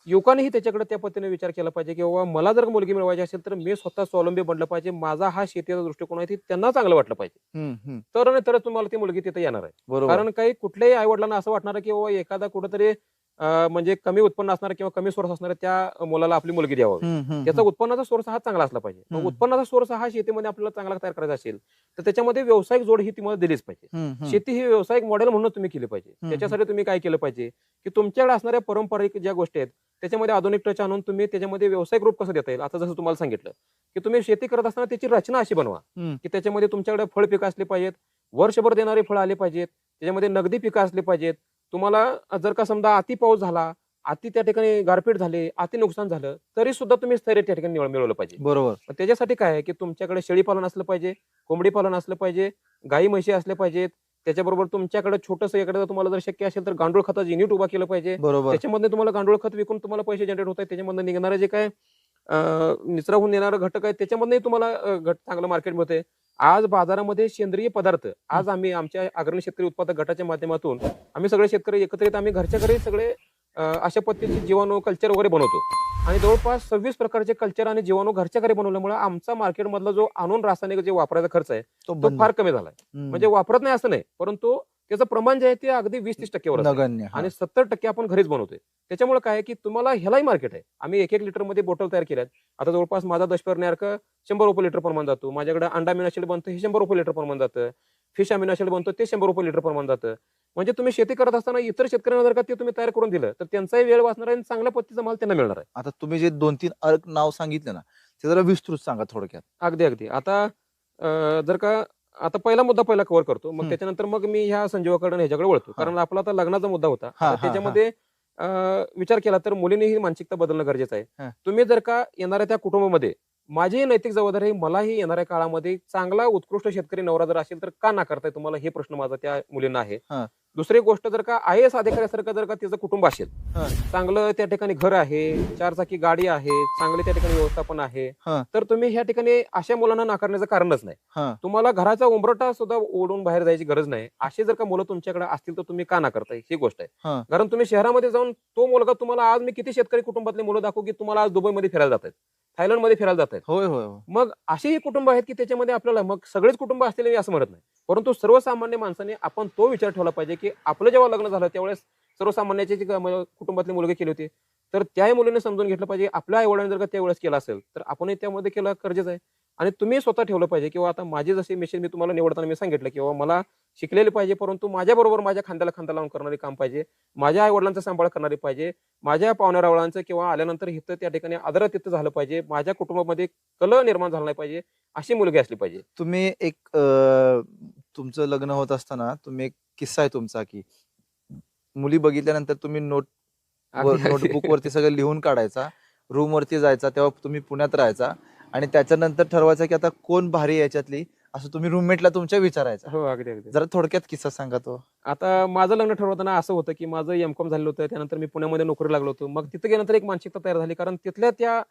युवकांनीही त्याच्याकडे त्या पद्धतीने विचार केला पाहिजे की बाबा मला जर मुलगी मिळवायची असेल तर मी स्वतः स्वावलंबी बनलं पाहिजे, माझा हा शेतीचा दृष्टिकोन आहे ते त्यांना चांगलं वाटलं पाहिजे, तर तुम्हाला ती मुलगी तिथे येणार आहे. बरोबर. कारण काही कुठल्याही आई वडिलांना असं वाटणार की बाबा एखादा कुठेतरी म्हणजे कमी उत्पन्न असणाऱ्या किंवा कमी सोर्स असणाऱ्या त्या मुलाला आपली मुलगी द्यावी. त्याचा उत्पन्नाचा सोर्स हा चांगला असला पाहिजे. मग उत्पन्नाचा सोर्स हा शेतीमध्ये आपल्याला चांगला तयार करायचा असेल तर त्याच्यामध्ये व्यावसायिक जोड ही तुम्हाला दिलीच पाहिजे. शेती ही व्यावसायिक मॉडेल म्हणून तुम्ही केली पाहिजे. त्याच्यासाठी तुम्ही काय केलं पाहिजे की तुमच्याकडे असणाऱ्या पारंपरिक ज्या गोष्टी आहेत त्याच्यामध्ये आधुनिक टच आणून तुम्ही त्याच्यामध्ये व्यावसायिक रूप कसं देता येईल. आता जसं तुम्हाला सांगितलं की तुम्ही शेती करत असताना त्याची रचना अशी बनवा की त्याच्यामध्ये तुमच्याकडे फळ पिकं असली पाहिजेत, वर्षभर देणारे फळ आले पाहिजेत, त्याच्यामध्ये नगदी पिकं असली पाहिजेत. तुम्हाला जर का समजा अति पाऊस झाला, अति त्या ठिकाणी गारपीट झाले, अति नुकसान झालं तरी सुद्धा तुम्ही स्थैर्य त्या ठिकाणी मिळवलं पाहिजे. बरोबर. पण त्याच्यासाठी काय आहे की तुमच्याकडे शेळी पालन असलं पाहिजे, कोंबडी पालन असलं पाहिजे, गाई म्हशी असल्या पाहिजेत. त्याच्याबरोबर तुमच्याकडे छोटंसं एखादं तुम्हाला जर शक्य असेल तर गांडूळ खताचं युनिट उभा केलं पाहिजे. बरोबर. त्याच्यामध्ये तुम्हाला गांडूळ खत विकून तुम्हाला पैसे जनरेट होत आहेत. त्याच्यामध्ये निघणारे जे काय निचरा होऊन येणारं घटक आहे त्याच्यामधूनही तुम्हाला चांगलं मार्केट मिळते. आज बाजारामध्ये सेंद्रिय पदार्थ आज आम्ही आमच्या अग्रणी शेतकरी उत्पादक गटाच्या माध्यमातून आम्ही सगळे शेतकरी एकत्रित आम्ही घरच्या घरी सगळे अशा पद्धतीचे जीवाणू कल्चर वगैरे बनवतो आणि जवळपास 26 प्रकारचे कल्चर आणि जीवाणू घरच्या घरी बनवल्यामुळे आमचा मार्केटमधला जो आणून रासायनिक जे वापरायचा खर्च आहे तो फार कमी झालाय. म्हणजे वापरत नाही असं नाही, परंतु त्याचं प्रमाण जे आहे ते अगदी 20-30% नगण्य आणि 70% आपण घरीच बनवतोय. त्याच्यामुळे काय की तुम्हाला ह्यालाही मार्केट आहे. आम्ही 1-1 लिटर मध्ये बॉटल तयार केल्यात. आता जवळपास माझा दशपर्णी 100 रुपये लिटर प्रमाण जातो. माझ्याकडे अंडा अमिनो बनतं हे 100 रुपये लिटर प्रमाण जातं. फिश अमिनो बनतो ते 100 रुपये लिटर प्रमाण जातं. म्हणजे तुम्ही शेती करत असताना इतर शेतकऱ्यांना जर का ते तुम्ही तयार करून दिलं तर त्यांचाही वेळ वाचणार आहे आणि चांगल्या पद्धतीचा माल त्यांना मिळणार आहे. आता तुम्ही जे 2-3 अर्क नाव सांगितले ना ते जरा विस्तृत सांगा थोडक्यात. अगदी अगदी. आता जर का आता पहिला मुद्दा कव्हर करतो, मग त्याच्यानंतर मग मी ह्या संजीवाकडे ह्याच्याकडे वळतो. कारण आपला आता लग्नाचा मुद्दा होता. आता त्याच्यामध्ये विचार केला तर मुलीने ही मानसिकता बदलणं गरजेचं आहे. तुम्ही जर का येणाऱ्या त्या कुटुंबामध्ये माझी नैतिक जबाबदारी मलाही येणाऱ्या काळामध्ये चांगला उत्कृष्ट शेतकरी नवरा जर असेल तर का नाकारताय तुम्हाला, हे प्रश्न माझा त्या मुलींना आहे. दुसरी गोष्ट जर का IAS अधिकाऱ्यासारखं जर का तिचं कुटुंब असेल, चांगलं त्या ठिकाणी घर आहे, 4 चाकी गाडी आहे, चांगले त्या ठिकाणी व्यवस्थापन आहे, तर तुम्ही ह्या ठिकाणी अशा मुलांना नाकारण्याचं कारणच नाही. तुम्हाला घराचा उंबरटा सुद्धा ओढून बाहेर जायची गरज नाही. अशी जर का मुलं तुमच्याकडे असतील तर तुम्ही का नाकारताय ही गोष्ट आहे. कारण तुम्ही शहरामध्ये जाऊन तो मुलगा तुम्हाला आज मी किती शेतकरी कुटुंबातले मुलं दाखवू की तुम्हाला आज दुबईमध्ये फिरायला जातात, थायलंडमध्ये फिरायला जातात. होय होय. मग असेही कुटुंब आहेत की त्याच्यामध्ये आपल्याला मग सगळेच कुटुंब असलेले मी असं म्हणत नाही, परंतु सर्वसामान्य माणसाने आपण तो विचार ठेवला पाहिजे की आपलं जेव्हा लग्न झालं त्यावेळेस सर्वसामान्याचे जे कुटुंबातले मुलगे केले होते तर त्याही मुलीने समजून घेतलं पाहिजे आपल्या आई वडिलांनी जर का त्यावेळेस केलं असेल तर आपणही त्यामध्ये केलं गरजेचं आहे. आणि तुम्ही स्वतः ठेवलं पाहिजे किंवा आता माझी जशी मिशन मी तुम्हाला निवडताना मी सांगितलं किंवा मला शिकलेले पाहिजे, परंतु माझ्याबरोबर माझ्या खांद्याला खांदा लावून करणारे काम पाहिजे, माझ्या आई वडिलांचा सांभाळ करणारे पाहिजे, माझ्या पाहुण्यारावळांचं किंवा आल्यानंतर हिथं त्या ठिकाणी आदरातिथ्य झालं पाहिजे, माझ्या कुटुंबामध्ये कलह निर्माण झाला नाही पाहिजे, अशी मुलगी असली पाहिजे. तुम्ही एक तुमचं लग्न होत असताना तुम्ही एक किस्सा आहे तुमचा की मुली बघितल्यानंतर तुम्ही नोटबुक वरती सगळं लिहून काढायचा, रूम वरती जायचा, तेव्हा तुम्ही पुण्यात राहायचा आणि त्याच्यानंतर ठरवायचं की आता कोण भारी याच्यातली असं तुम्ही रूममेटला तुमच्या विचारायचं. हो अगदी अगदी. जरा थोडक्यात किस्सा सांगा तो. आता माझं लग्न ठरवताना असं होतं की माझं M.Com झालं होतं, त्यानंतर मी पुण्यामध्ये नोकरी लागलो होतो. मग तिथे गेल्यानंतर एक मानसिकता तयार झाली, कारण तिथल्या त्या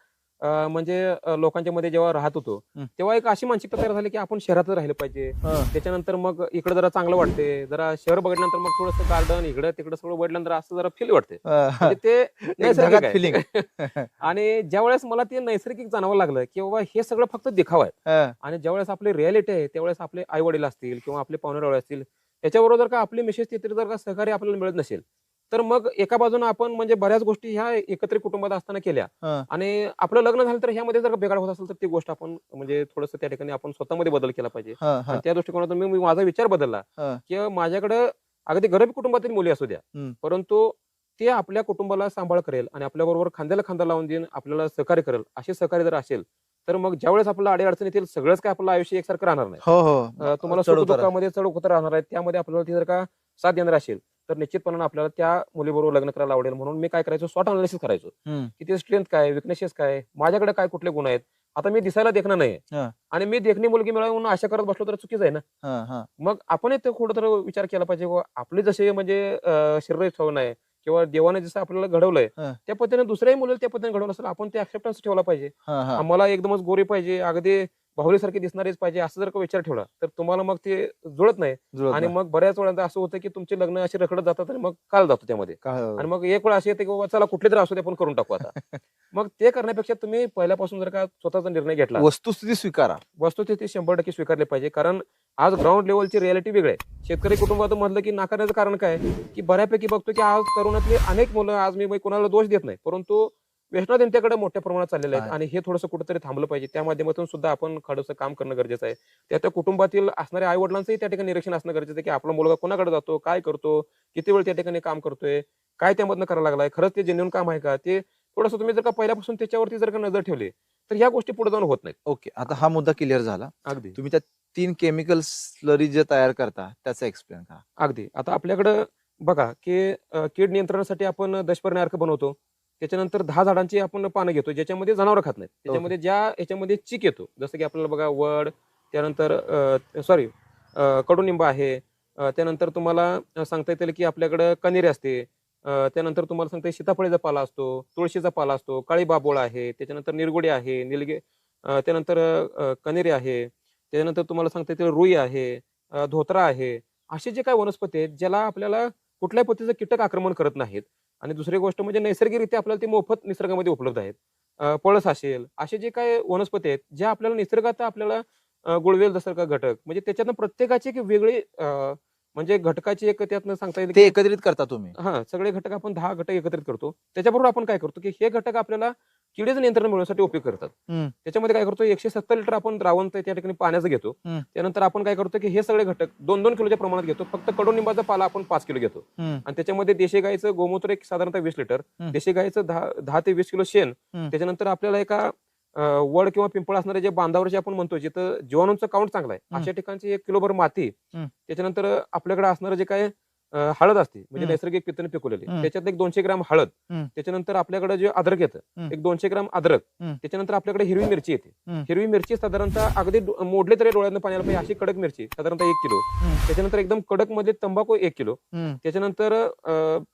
म्हणजे लोकांच्या मध्ये जेव्हा राहत होतो तेव्हा एक अशी मानसिकता तयार झाली की आपण शहरातच राहिलं पाहिजे. त्याच्यानंतर मग इकडे जरा चांगलं वाटते, जरा शहर बघितल्यानंतर मग थोडंसं गार्डन इकडे तिकडे सगळं बघितल्यानंतर असं जरा फील वाटते, म्हणजे ते नैसर्गिक फिलिंग. आणि ज्यावेळेस मला ते नैसर्गिक जाणवं लागलं की बाबा हे सगळं फक्त दिखावा आहे आणि ज्यावेळेस आपली रियालिटी आहे त्यावेळेस आपले आई वडील असतील किंवा आपले पाहुणे असतील त्याच्याबरोबर जर का आपली मिसेस तिथे जर का सहकार्य आपल्याला मिळत नसेल तर मग एका बाजूने आपण म्हणजे बऱ्याच गोष्टी ह्या एकत्रित कुटुंबात असताना केल्या आणि आपलं लग्न झालं तर ह्यामध्ये जर बिघाड होत असेल तर ती गोष्ट आपण म्हणजे थोडंसं त्या ठिकाणी आपण स्वतःमध्ये बदल केला पाहिजे. आणि त्या दृष्टिकोनातून मी माझा विचार बदलला की माझ्याकडे अगदी गरीब कुटुंबातील मुली असू द्या, परंतु ते आपल्या कुटुंबाला सांभाळ करेल आणि आपल्याबरोबर खांद्याला खांदा लावून देईन आपल्याला सहकार्य करेल. असे सहकार्य जर असेल तर मग ज्यावेळेस आपल्याला अडीअडचण येतील सगळंच काय आपलं आयुष्य एकसारखं राहणार नाही. तुम्हाला सुख दुःखामध्ये चढ उतार राहणार आहे, त्यामध्ये आपल्याला ती जर का साथ देणार असेल तर निश्चितपणे आपल्याला त्या मुलीबरोबर लग्न करायला आवडेल. म्हणून मी काय करायचो, स्वॉट अनालिसिस करायचो की ते स्ट्रेंथ काय, विकनेसेस काय, माझ्याकडे काय कुठले गुण आहेत. आता मी दिसायला देखणं नाही आणि मी देखणी मुलगी मिळवून आशा करत बसलो तर चुकीच आहे ना. मग आपण ते कुठं विचार केला पाहिजे आपले जसे म्हणजे शरीर ठेवणं आहे किंवा देवाने जसं आपल्याला घडवलंय त्या पद्धतीने दुसऱ्याही मुलं त्या पद्धतीने घडवलं असेल आपण ते ऍक्सेप्टन्स ठेवला पाहिजे. आम्हाला एकदमच गोरी पाहिजे, अगदी बाहुलीसारखी दिसणारीच पाहिजे असं जर का विचार ठेवला तर तुम्हाला मग ते जुळत नाही. जुळत आणि नाही. मग बऱ्याच वेळा असं होतं की तुमचे लग्न असे रखडत जातात आणि मग काल जातो त्यामध्ये. आणि मग एक वेळ अशी येते की बाबा चला कुठली तरी असू दे आपण करून टाकू आता. मग ते करण्यापेक्षा तुम्ही पहिल्यापासून जर का स्वतःचा निर्णय घेतला, वस्तुस्थिती स्वीकारा. वस्तुस्थिती 100% स्वीकारली पाहिजे. कारण आज ग्राउंड लेवलची रियालिटी वेगळी आहे. शेतकरी कुटुंबातून म्हटलं की नाकारण्याचं कारण काय, की बऱ्यापैकी बघतो की आज तरुणातली अनेक मुलं, आज मी कोणाला दोष देत नाही, परंतु व्यसनाधीनतेकडे मोठ्या प्रमाणात चाललेले आहेत आहे. आणि हे थोडंसं कुठेतरी थांबलं पाहिजे. त्या माध्यमातून सुद्धा आपण थोडंसं काम करणं गरजेचं आहे. त्या कुटुंबातील असणाऱ्या आई-वडिलांचंही त्या ठिकाणी निरीक्षण असणं गरजेचं आहे, की आपला मुलगा कोणाकडे जातो, काय करतो, किती वेळ त्या ठिकाणी काम करतोय, काय त्यामधनं करायला लागलाय, खरंच ते जेन्युइन काम आहे का? ते थोडंसं तुम्ही जर का पहिल्यापासून त्याच्यावरती जर का नजर ठेवली, तर ह्या गोष्टी पुढे जाऊन होत नाहीत. ओके. आता हा मुद्दा क्लिअर झाला. अगदी. तुम्ही त्या 3 केमिकल स्लरी जे तयार करता त्याचा एक्सप्लेन करा. अगदी. आता आपल्याकडं बघा, की कीड नियंत्रणासाठी आपण दशपर्णी अर्क बनवतो. त्याच्यानंतर 10 झाडांची आपण पानं घेतो, ज्याच्यामध्ये जनावरं खात नाहीत. त्याच्यामध्ये ह्याच्यामध्ये चिक येतो. जसं की आपल्याला बघा वड, त्यानंतर कडुनिंब आहे. त्यानंतर तुम्हाला सांगता येईल की आपल्याकडं कण्हेरी असते. त्यानंतर तुम्हाला सांगता येईल सीताफळीचा पाला असतो, तुळशीचा पाला असतो, काळी बाभोळ आहे, त्याच्यानंतर निरगुडी आहे, त्यानंतर कण्हेरी आहे. त्याच्यानंतर तुम्हाला सांगता येईल रुई आहे, धोतरा आहे. असे जे काही वनस्पती आहेत, ज्याला आपल्याला कुठल्याही पद्धतीचं कीटक आक्रमण करत नाहीत. आणि दुसरी गोष्ट म्हणजे नैसर्गिकरित्या आपल्याला ते मोफत निसर्गामध्ये उपलब्ध आहेत. पळस असेल, असे जे काही वनस्पती आहेत, ज्या आपल्याला निसर्गात आपल्याला गुळवेल जसं का घटक म्हणजे त्याच्यातनं प्रत्येकाची एक वेगळी म्हणजे घटकाची एक त्यातनं सांगता येईल ते की एकत्रित करता तुम्ही. हां, सगळे घटक आपण 10 घटक एकत्रित करतो. त्याच्याबरोबर आपण काय करतो, की हे घटक आपल्याला किडीचं नियंत्रण मिळवण्यासाठी उपयोग करतात. हं. त्याच्यामध्ये काय करतो 170 लिटर आपण द्रावण त्या ठिकाणी पाण्याचं घेतो. हं. त्यानंतर आपण काय करतो, की हे सगळे घटक 2-2 किलोच्या प्रमाणात घेतो. फक्त कडुनिंबाचा पाला आपण 5 किलो घेतो. हं. आणि त्याच्यामध्ये देशी गाईचं गोमूत्र एक साधारणतः 20 लिटर, हं. देशी गाईचं 10 ते 20 किलो शेण. हं. त्याच्यानंतर आपल्याला एका वड किंवा पिंपळ असणारे जे बांधावर जे आपण म्हणतो, जिथं जीवाणूंचं काउंट चांगलं आहे, हं. अशा ठिकाणची 1 किलोभर माती. हं. त्याच्यानंतर आपल्याकडे असणारं जे काय हळद असते, म्हणजे हं. नैसर्गिक पित्ताने पिकवलेली. हं. त्याच्यात एक 200 ग्राम हळद. हं. त्याच्यानंतर आपल्याकडे जे अद्रक येतं, हं. एक 200 ग्राम अद्रक. हं. त्याच्यानंतर आपल्याकडे हिरवी मिरची येते. हं. हिरवी मिरची साधारणतः अगदी मोडले तरी डोळ्यातनं पाणी आलं पाहिजे अशी कडक मिरची साधारणतः 1 किलो. हं. त्याच्यानंतर एकदम कडक मध्ये तंबाखू 1 किलो. हं. त्याच्यानंतर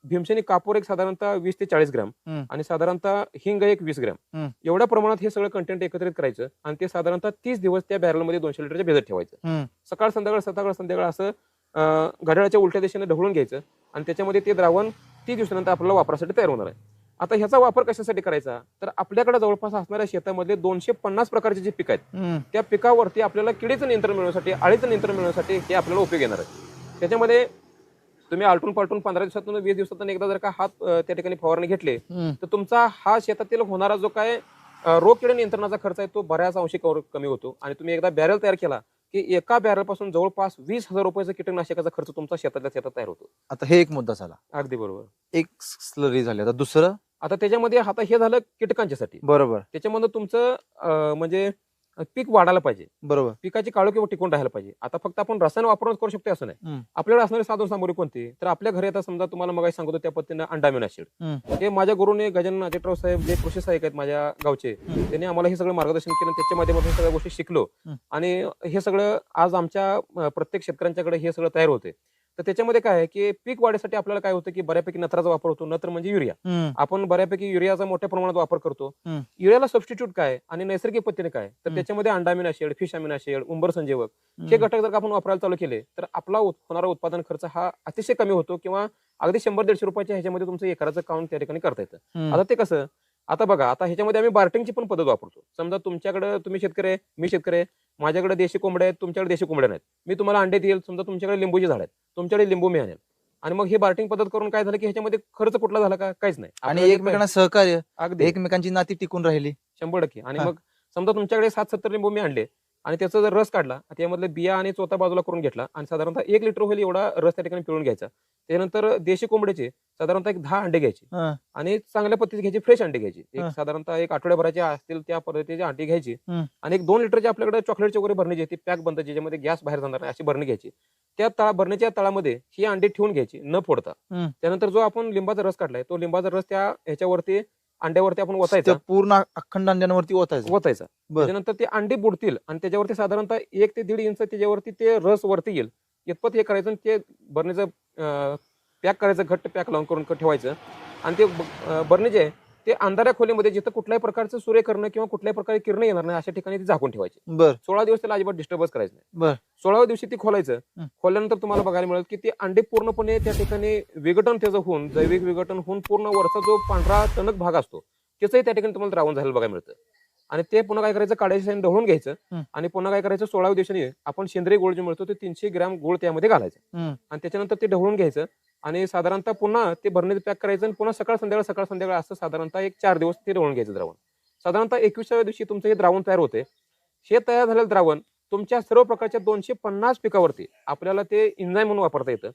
भीमसेनी कापूर एक साधारणतः 20 ते 40 ग्राम. हं. आणि साधारणतः हिंग एक 20 ग्राम. हं. एवढ्या प्रमाणात हे सगळं कंटेंट एकत्रित करायचं आणि ते साधारणतः 30 दिवस त्या बॅरलमध्ये 200 लिटरच्या भिजत ठेवायचं. हं. सकाळ संध्याकाळ असं घड्याळाच्या उलट्या दिशेने ढवळून घ्यायचं आणि त्याच्यामध्ये ते द्रावण 30 दिवसानंतर आपल्याला वापरासाठी तयार होणार आहे. आता ह्याचा वापर कशासाठी करायचा, तर आपल्याकडे जवळपास असणाऱ्या शेतामधले 250 प्रकारचे जे पिकं आहेत, हं. त्या पिकावरती आपल्याला किडीचं नियंत्रण मिळवण्यासाठी, अळीचं नियंत्रण मिळवण्यासाठी हे आपल्याला उपयोग येणार आहे. त्याच्यामध्ये तुम्ही आलटून पालटून 15 दिवसातून 20 दिवसातून एकदा जर का हात त्या ठिकाणी फवारणी घेतली, हं. तर तुमचा हा शेतातील होणारा जो काय रोग किडे नियंत्रणाचा खर्च आहे तो बऱ्याच अंशी कमी होतो. आणि तुम्ही एकदा बॅरल तयार केला की एका बॅरल पासून जवळपास 20,000 रुपयाचा कीटकनाशकाचा खर्च तुमचा शेतातल्या शेतात तयार होतो. आता हे एक मुद्दा झाला. अगदी बरोबर. एक स्लरी झाली. आता दुसरं. आता त्याच्यामध्ये आता हे झालं कीटकांच्यासाठी. बरोबर. त्याच्यामध्ये तुमचं म्हणजे पीक वाढायला पाहिजे, बरोबर. पिकाची काळोखी टिकून राहायला पाहिजे. आता फक्त आपण रसायन वापरूनच करू शकतो असं नाही. हं. आपल्याकडे असणारी साधन सामुग्री कोणती, तर आपल्या घरी आता समजा तुम्हाला मग सांगतो त्या पद्धतीनं अंडामिनाशीड. हं. हे माझ्या गुरुने गजानन अजितराव साहेब जे कृषी सहाय्यक आहेत माझ्या गावचे, हं. त्यांनी आम्हाला हे सगळं मार्गदर्शन केलं. त्याच्या माध्यमातून सगळ्या गोष्टी शिकलो. हं. आणि हे सगळं आज आमच्या प्रत्येक शेतकऱ्यांच्याकडे हे सगळं तयार होते. तर त्याच्यामध्ये काय आहे की पीक वाढीसाठी आपल्याला काय होतं की बऱ्यापैकी नत्राचा वापर होतो. नत्र म्हणजे युरिया. हं. आपण बऱ्यापैकी युरियाचा मोठ्या प्रमाणात वापर करतो. हं. युरियाला सबस्टिट्यूट काय आणि नैसर्गिक पद्धतीने काय, तर हं. त्याच्यामध्ये अंडामिन असेल, फिश अमिन असेल, उंबर संजीवक हे घटक जर का आपण वापरायला चालू केले, तर आपला होणारा उत्पादन खर्च हा अतिशय कमी होतो किंवा अगदी 100-150 रुपयाच्या ह्याच्यामध्ये तुमचं एकराचं काउंट त्या ठिकाणी करता येतं. हं. आता ते कसं, आता बघा, आता ह्याच्यामध्ये आम्ही बार्टिंगची पण पद्धत वापरतो. समजा तुमच्याकडे तुम्ही शेतकरी आहे, मी शेतकरी आहे, माझ्याकडे देशी कोंबड्या आहेत, तुमच्याकडे देशी कोंबड्या नाहीत. मी तुम्हाला अंडे देईल, समजा तुमच्याकडे लिंबूची झाड आहेत, तुमच्याकडे लिंबू मी आणेल. आणि मग हे बार्टिंग पद्धत करून काय झालं की ह्याच्यामध्ये खर्च कुठला झाला का, काहीच नाही. आणि आपल्याला एकमेकांना सहकार्य, अगदी एकमेकांची नाती टिकून राहिली. 100%. आणि हा. मग समजा तुमच्याकडे 60-70 लिंबू मी आणले आणि त्याचा जर रस काढला, त्यामधले बिया आणि चोथा बाजूला करून घेतला आणि साधारणतः 1 लिटर होईल एवढा रस त्या ठिकाणी पिळून घ्यायचा. त्यानंतर देशी कोंबड्याचे साधारणतः एक 10 अंडे घ्यायचे हं. आणि चांगल्या पद्धतीने घ्यायची, फ्रेश अंडे घ्यायची. हं. साधारणतः एक आठवड्याभराचे असतील त्या पद्धतीची अंडी घ्यायची. हं. आणि एक 2 लिटरची आपल्याकडे चॉकलेटची वगैरे भरणी जी आहे ती पॅक बनते, ज्याच्यामध्ये गॅस बाहेर जाणार नाही अशी भरणी घ्यायची. त्या भरणीच्या तळामध्ये ही अंडी ठेवून घ्यायची न फोडता. हं. त्यानंतर जो आपण लिंबाचा रस काढलाय तो लिंबाचा रस त्या ह्याच्यावरती अंड्यावरती आपण ओतायचा. त्या पूर्ण अखंड अंड्यांवरती ओतायचं. बरं. त्याच्यानंतर ते अंडी बुडतील आणि त्याच्यावरती साधारणतः 1 ते 1.5 इंच त्याच्यावरती ते रस वरती येईल इतपत हे करायचं आणि ते बरणीचं पॅक करायचं, घट्ट पॅक लावून करून ठेवायचं. आणि ते बरणी जे आहे ते अंधाऱ्या खोलीमध्ये जिथं कुठल्याही प्रकारचं सूर्यकिरण किंवा कुठल्याही प्रकारे किरण येणार नाही अशा ठिकाणी ती झाकून ठेवायची. बर 16 दिवस त्याला अजिबात डिस्टर्बच करायचं नाही. बर 16व्या दिवशी ती खोलायचं. हं. खोलल्यानंतर तुम्हाला बघायला मिळेल की ते अंडे पूर्णपणे त्या ठिकाणी विघटन त्याचं होऊन, जैविक विघटन होऊन पूर्ण वरचा जो पांढरा टणक भाग असतो त्याचंही त्या ठिकाणी तुम्हाला द्रावण झालेलं बघायला मिळतं. आणि ते पुन्हा काय करायचं, काढायचं ढवळून घ्यायचं. हं. आणि पुन्हा काय करायचं, 16व्या दिवशी आपण सेंद्रिय गुळ जे मिळतो ते 300 ग्रॅम गुळ त्यामध्ये घालायचं. हम्म. आणि त्याच्यानंतर ते ढवळून घ्यायचं आणि साधारणतः पुन्हा ते भरणीत पॅक करायचं आणि पुन्हा सकाळ संध्याकाळ असं साधारणतः 1-4 दिवस ते ढवळून घ्यायचं द्रावण. साधारणतः 21व्या दिवशी तुमचं हे द्रावण तयार होते. हे तयार झालेलं द्रावण तुमच्या सर्व प्रकारच्या 250 पिकावरती आपल्याला ते एन्झाईम म्हणून वापरता येतं.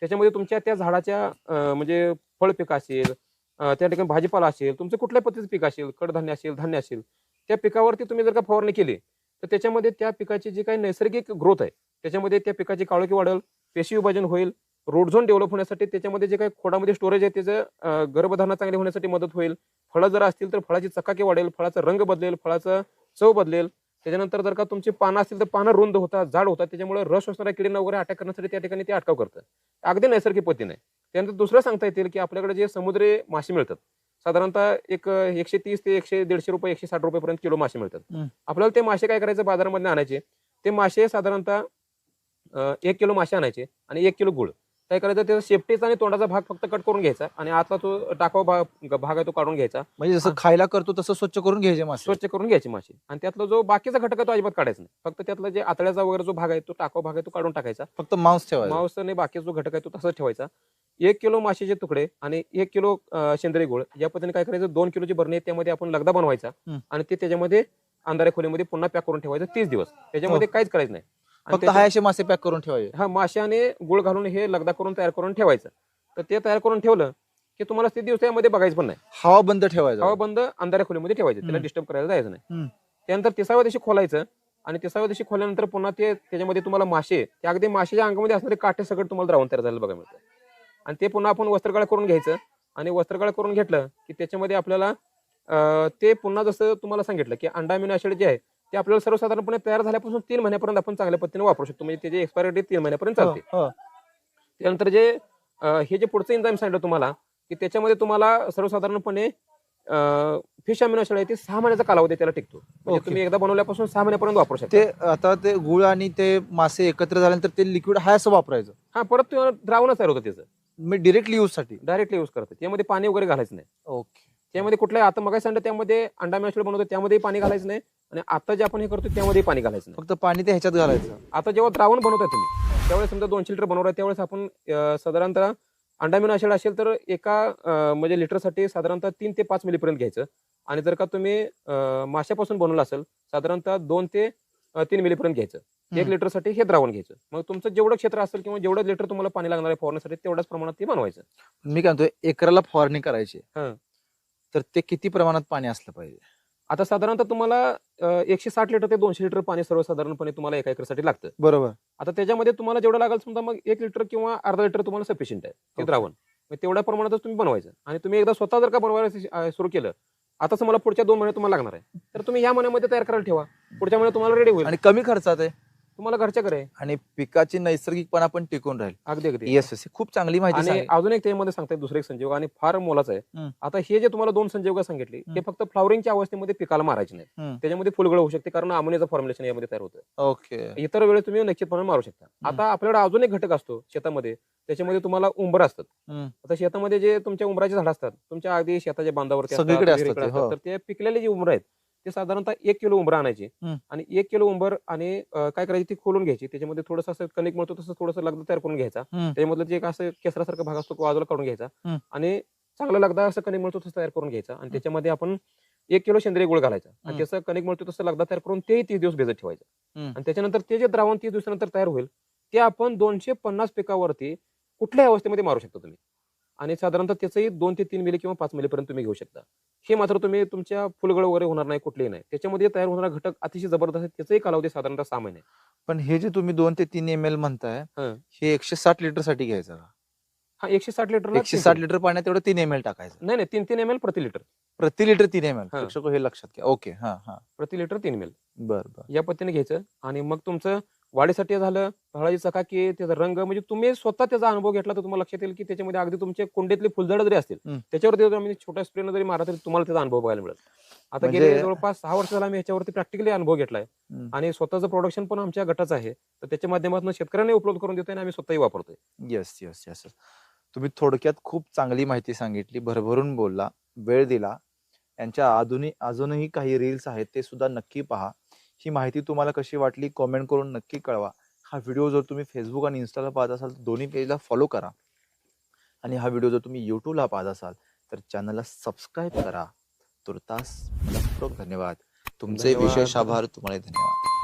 त्याच्यामध्ये तुमच्या त्या झाडाच्या म्हणजे फळ पीक असेल, त्या ठिकाणी भाजीपाला असेल, तुमचं कुठल्या पद्धतीचं पीक असेल, कडधान्य असेल, धान्य असेल, त्या पिकावरती तुम्ही जर का फवारणी केली तर त्याच्यामध्ये त्या पिकाची जी काही नैसर्गिक ग्रोथ आहे त्याच्यामध्ये त्या पिकाची काळोखी वाढेल, पेशी विभाजन होईल, रोड झोन डेव्हलप होण्यासाठी त्याच्यामध्ये जे काही खोडामध्ये स्टोरेज आहे त्याचं गर्भधारणा चांगली होण्यासाठी मदत होईल. फळं जर असतील तर फळाची चकाकी वाढेल, फळाचा रंग बदलेल, फळाचा चव बदलेल. त्याच्यानंतर जर का तुमची पानं असतील तर पानं रुंद होतात, जाड होतात, त्याच्यामुळे रस शोषणाऱ्या किडींना वगैरे अटॅक करण्यासाठी त्या ठिकाणी ते अटकाव करतं. अगदी नैसर्गिक पद्धतीने. त्यानंतर दुसरं सांगता येतील की आपल्याकडे जे समुद्री मासे मिळतात साधारणतः एक 130 ते 150 रुपये 160 रुपयेपर्यंत किलो मासे मिळतात. आपल्याला ते मासे काय करायचं, बाजारामध्ये आणायचे. ते मासे साधारणतः 1 किलो मासे आणायचे आणि 1 किलो गुळ. काय करायचं, त्याचा शेपटीचा आणि तोंडाचा भाग फक्त कट करून घ्यायचा आणि आतला तो टाकाऊ भाग आहे तो काढून घ्यायचा. म्हणजे जसं खायला करतो तसं स्वच्छ करून घ्यायचे मासे. स्वच्छ करून घ्यायचे मासे आणि त्यातला जो बाकीचा घटक आहे तो अजिबात काढायचा नाही. फक्त त्यातला जे आतड्याचा वगैरे जो भाग आहे तो टाकाऊ भाग आहे तो काढून टाकायचा. फक्त मांस ठेवायचं. मांस आणि बाकीचा जो घटक आहे तो तसाच ठेवायचा. 1 किलो माशाचे तुकडे आणि 1 किलो सेंद्रिय गुळ या पद्धतीने काय करायचं, 2 किलोची भरणी आहे त्यामध्ये आपण लगदा बनवायचा आणि ते त्याच्यामध्ये अंधाऱ्या खोलीमध्ये पुन्हा पॅक करून ठेवायचं 30 दिवस. त्याच्यामध्ये काहीच करायचं नाही. आणि फक्त हाय असे मासे पॅक करून ठेवायचे. हा मासे आणि गुळ घालून हे लगदा करून तयार करून ठेवायचं. तर ते तयार करून ठेवलं की तुम्हाला 30 दिवस यामध्ये बघायचं पण नाही. हवा बंद ठेवायचं. हवा बंद अंधाऱ्या खोलीमध्ये ठेवायचं, त्याला डिस्टर्ब करायला जायचं नाही. हम्म. त्यानंतर 30व्या दिवशी खोलायचं आणि 30व्या दिवशी खोल्यानंतर पुन्हा ते त्याच्यामध्ये तुम्हाला मासे, ते अगदी माशाच्या अंगामध्ये असणारे काटे सगळं तुम्हाला द्रावण तयार झालेलं बघायला मिळतं. आणि ते पुन्हा आपण वस्त्रगाळ करून घ्यायचं आणि वस्त्रगाळ करून घेतलं की त्याच्यामध्ये आपल्याला ते पुन्हा जसं तुम्हाला सांगितलं की अंडा अमिनो ऍसिड जे आहे ते आपल्याला सर्वसाधारणपणे तयार झाल्यापासून 3 महिन्यापर्यंत आपण चांगल्या पद्धतीने वापरू शकतो. म्हणजे त्याची एक्सपायरी डेट 3 महिन्यापर्यंत चालते. त्यानंतर जे हे जे पुढचं एन्झाईम सांगितलं तुम्हाला की त्याच्यामध्ये तुम्हाला सर्वसाधारणपणे फिश अमिनो ऍसिड आहे ते 6 महिन्याचा कालावधी त्याला टिकतो. म्हणजे तुम्ही एकदा बनवल्यापासून 6 महिन्यापर्यंत वापरू शकता. ते आता ते गुळ आणि ते मासे एकत्र झाल्यानंतर ते लिक्विड हाय असं वापरायचं. हा, परत द्रावण तयार होतं त्याचं. मी डिरेक्टली यूज साठी डायरेक्टली यूज करतात. त्यामध्ये पाणी वगैरे घालायचं नाही. ओके. त्यामध्ये कुठल्याही आता मग सांगितलं त्यामध्ये अंडा अमिनो ऍसिड बनवतो त्यामध्ये पाणी घालायचं नाही आणि आता जे आपण हे करतो त्यामध्ये पाणी घालायचं नाही. फक्त पाणी ते ह्याच्यात घालायचं. आता जेव्हा द्रावण बनवताय तुम्ही त्यावेळेस समजा 200 लिटर बनवताय त्यावेळेस आपण साधारणतः अंडा अमिनो ऍसिड असेल तर एका म्हणजे लिटरसाठी साधारणतः 3 ते 5 मिलीपर्यंत घ्यायचं. आणि जर का तुम्ही माशापासून बनवलं असेल साधारणतः 2 ते 3 मिलीपर्यंत घ्यायचं. 1 लिटरसाठी हे द्रावण घ्यायचं. मग तुमचं जेवढं क्षेत्र असेल किंवा जेवढं लिटर तुम्हाला पाणी लागणार आहे फवारण्यासाठी तेवढ्याच प्रमाणात ते बनवायचं. मी काय म्हणतोय, एकराला फवारणी करायची हा. तर ते किती प्रमाणात पाणी असलं पाहिजे? आता साधारणतः तुम्हाला 160 लिटर ते 200 लिटर पाणी सर्वसाधारणपणे तुम्हाला एका एकरसाठी लागतं. बरोबर. आता त्याच्यामध्ये तुम्हाला जेवढं लागेल समजा मग 1 लिटर किंवा अर्धा लिटर तुम्हाला सफिशियंट आहे ते Okay. द्रावण. मग तेवढ्या प्रमाणातच तुम्ही बनवायचं आणि तुम्ही एकदा स्वतः जर का बनवायला सुरू केलं, आताच मला पुढच्या 2 महिने तुम्हाला लागणार आहे तर तुम्ही या महिन्यामध्ये तयार करायला ठेवा, पुढच्या महिन्यात तुम्हाला रेडी होईल. आणि कमी खर्चात आहे तुम्हाला घरच्या घरी आहे. आणि पिकाची नैसर्गिकपणा पण टिकून राहील. अगदी अगदी. येस, खूप चांगली माहिती आणि सांगितली. अजून एक त्यामध्ये सांगताय दुसरं एक संजीवक आणि फार मोलाचं आहे. आता हे जे तुम्हाला 2 संजीवक सांगितली ते फक्त फ्लॉवरिंगच्या अवस्थेमध्ये पिकाला मारायचे नाही. त्याच्यामध्ये फुलगळ होऊ शकते कारण अमोनियाचं फॉर्म्युलेशन यामध्ये तयार होतं. ओके. इतर वेळेस तुम्ही निश्चितपणे मारू शकता. आता आपल्याकडे अजून एक घटक असतो शेतामध्ये, त्याच्यामध्ये तुम्हाला उंबर असतात. आता शेतामध्ये जे तुमच्या उंबराचे झाड असतात तुमच्या अगदी शेताच्या बांधावरती सगळीकडे असतात विहिरीकडे ते, हो. तर ते पिकलेले जे उंबर आहेत ते साधारणतः 1 किलो उंबर आणायची आणि 1 किलो उंबर आणि काय करायची ती खोलून घ्यायची. त्याच्यामध्ये थोडंसं असं कणिक मिळतो तसं थोडंसं लगदा तयार करून घ्यायचा. त्याच्यामधलं जे एक असं केसरासारखा भाग असतो तो बाजूला काढून घ्यायचा आणि चांगला लगदा असं कणिक मिळतो तसं तयार करून घ्यायचा आणि त्याच्यामध्ये आपण 1 किलो सेंद्रिय गुळ घालायचा आणि त्याचं कणिक मिळतो तसं लगदा तयार करून तेही 30 दिवस भिजत ठेवायचं. आणि त्याच्यानंतर ते जे द्रावण 30 दिवसानंतर तयार होईल ते आपण 250 पिकावरती कुठल्याही अवस्थेमध्ये मारू शकता तुम्ही. आणि साधारणतः त्याचंही 2 ते 3 मिली किंवा 5 मिलीपर्यंत तुम्ही घेऊ शकता. हे मात्र तुम्ही तुमच्या फुलगळ वगैरे होणार नाही, कुठलेही नाही. त्याच्यामध्ये तयार होणारा घटक अतिशय जबरदस्त आहे. त्याचाही कालावधी साधारणतः 6 महिने. पण हे जे तुम्ही 2 ते 3 ml म्हणताय हे 160 लिटर साठी घ्यायचं का? हा, 160 लिटर 160 लिटर पाण्यात तेवढं 3 ml टाकायचं. नाही 3 ml प्रति लिटर. प्रति लिटर 3 ml. हा. प्रेक्षक हे लक्षात घ्या. ओके. हा हा. प्रति लिटर 3 ml बर बर. या पद्धतीने घ्यायचं आणि मग तुमचं वाढीसाठी झालं, फळाची चकाकी, त्याचा रंग, म्हणजे तुम्ही स्वतः त्याचा अनुभव घेतला तर तुम्हाला लक्षात येईल की त्याच्यामध्ये अगदी तुमचे कुंडीतली फुलझाडं जरी असतील हम्म. त्याच्यावरती जर आम्ही छोट्या स्प्रेनं जरी मारा तरी तुम्हाला त्याचा अनुभव बघायला मिळेल. आता म्हणजे गेले जवळपास 6 वर्ष झाला आम्ही ह्याच्यावरती प्रॅक्टिकली अनुभव घेतलाय हम्म. आणि स्वतःचं प्रोडक्शन पण आमच्या गटाचं आहे, तर त्याच्या माध्यमातून शेतकऱ्यांनी उपलब्ध करून देतोय आणि आम्ही स्वतःही वापरतोय. Yes yes yes. तुम्ही थोडक्यात खूप चांगली माहिती सांगितली, भरभरून बोलला, वेळ दिला. यांच्या अजूनही काही रील्स आहेत ते सुद्धा नक्की पहा. ही माहिती तुम्हाला कशी वाटली कॉमेंट करून नक्की कळवा. हा व्हिडिओ जर तुम्ही फेसबुक आणि इंस्टाला पाहत असाल तर दोन्ही पेजला फॉलो करा. आणि हा व्हिडिओ जर तुम्ही यूट्यूबला पाहत असाल तर चॅनलला सबस्क्राईब करा. तुर्तास मनःपूर्वक धन्यवाद. तुमचे धन्यवाद. विशेष आभार. तुम्हाला धन्यवाद.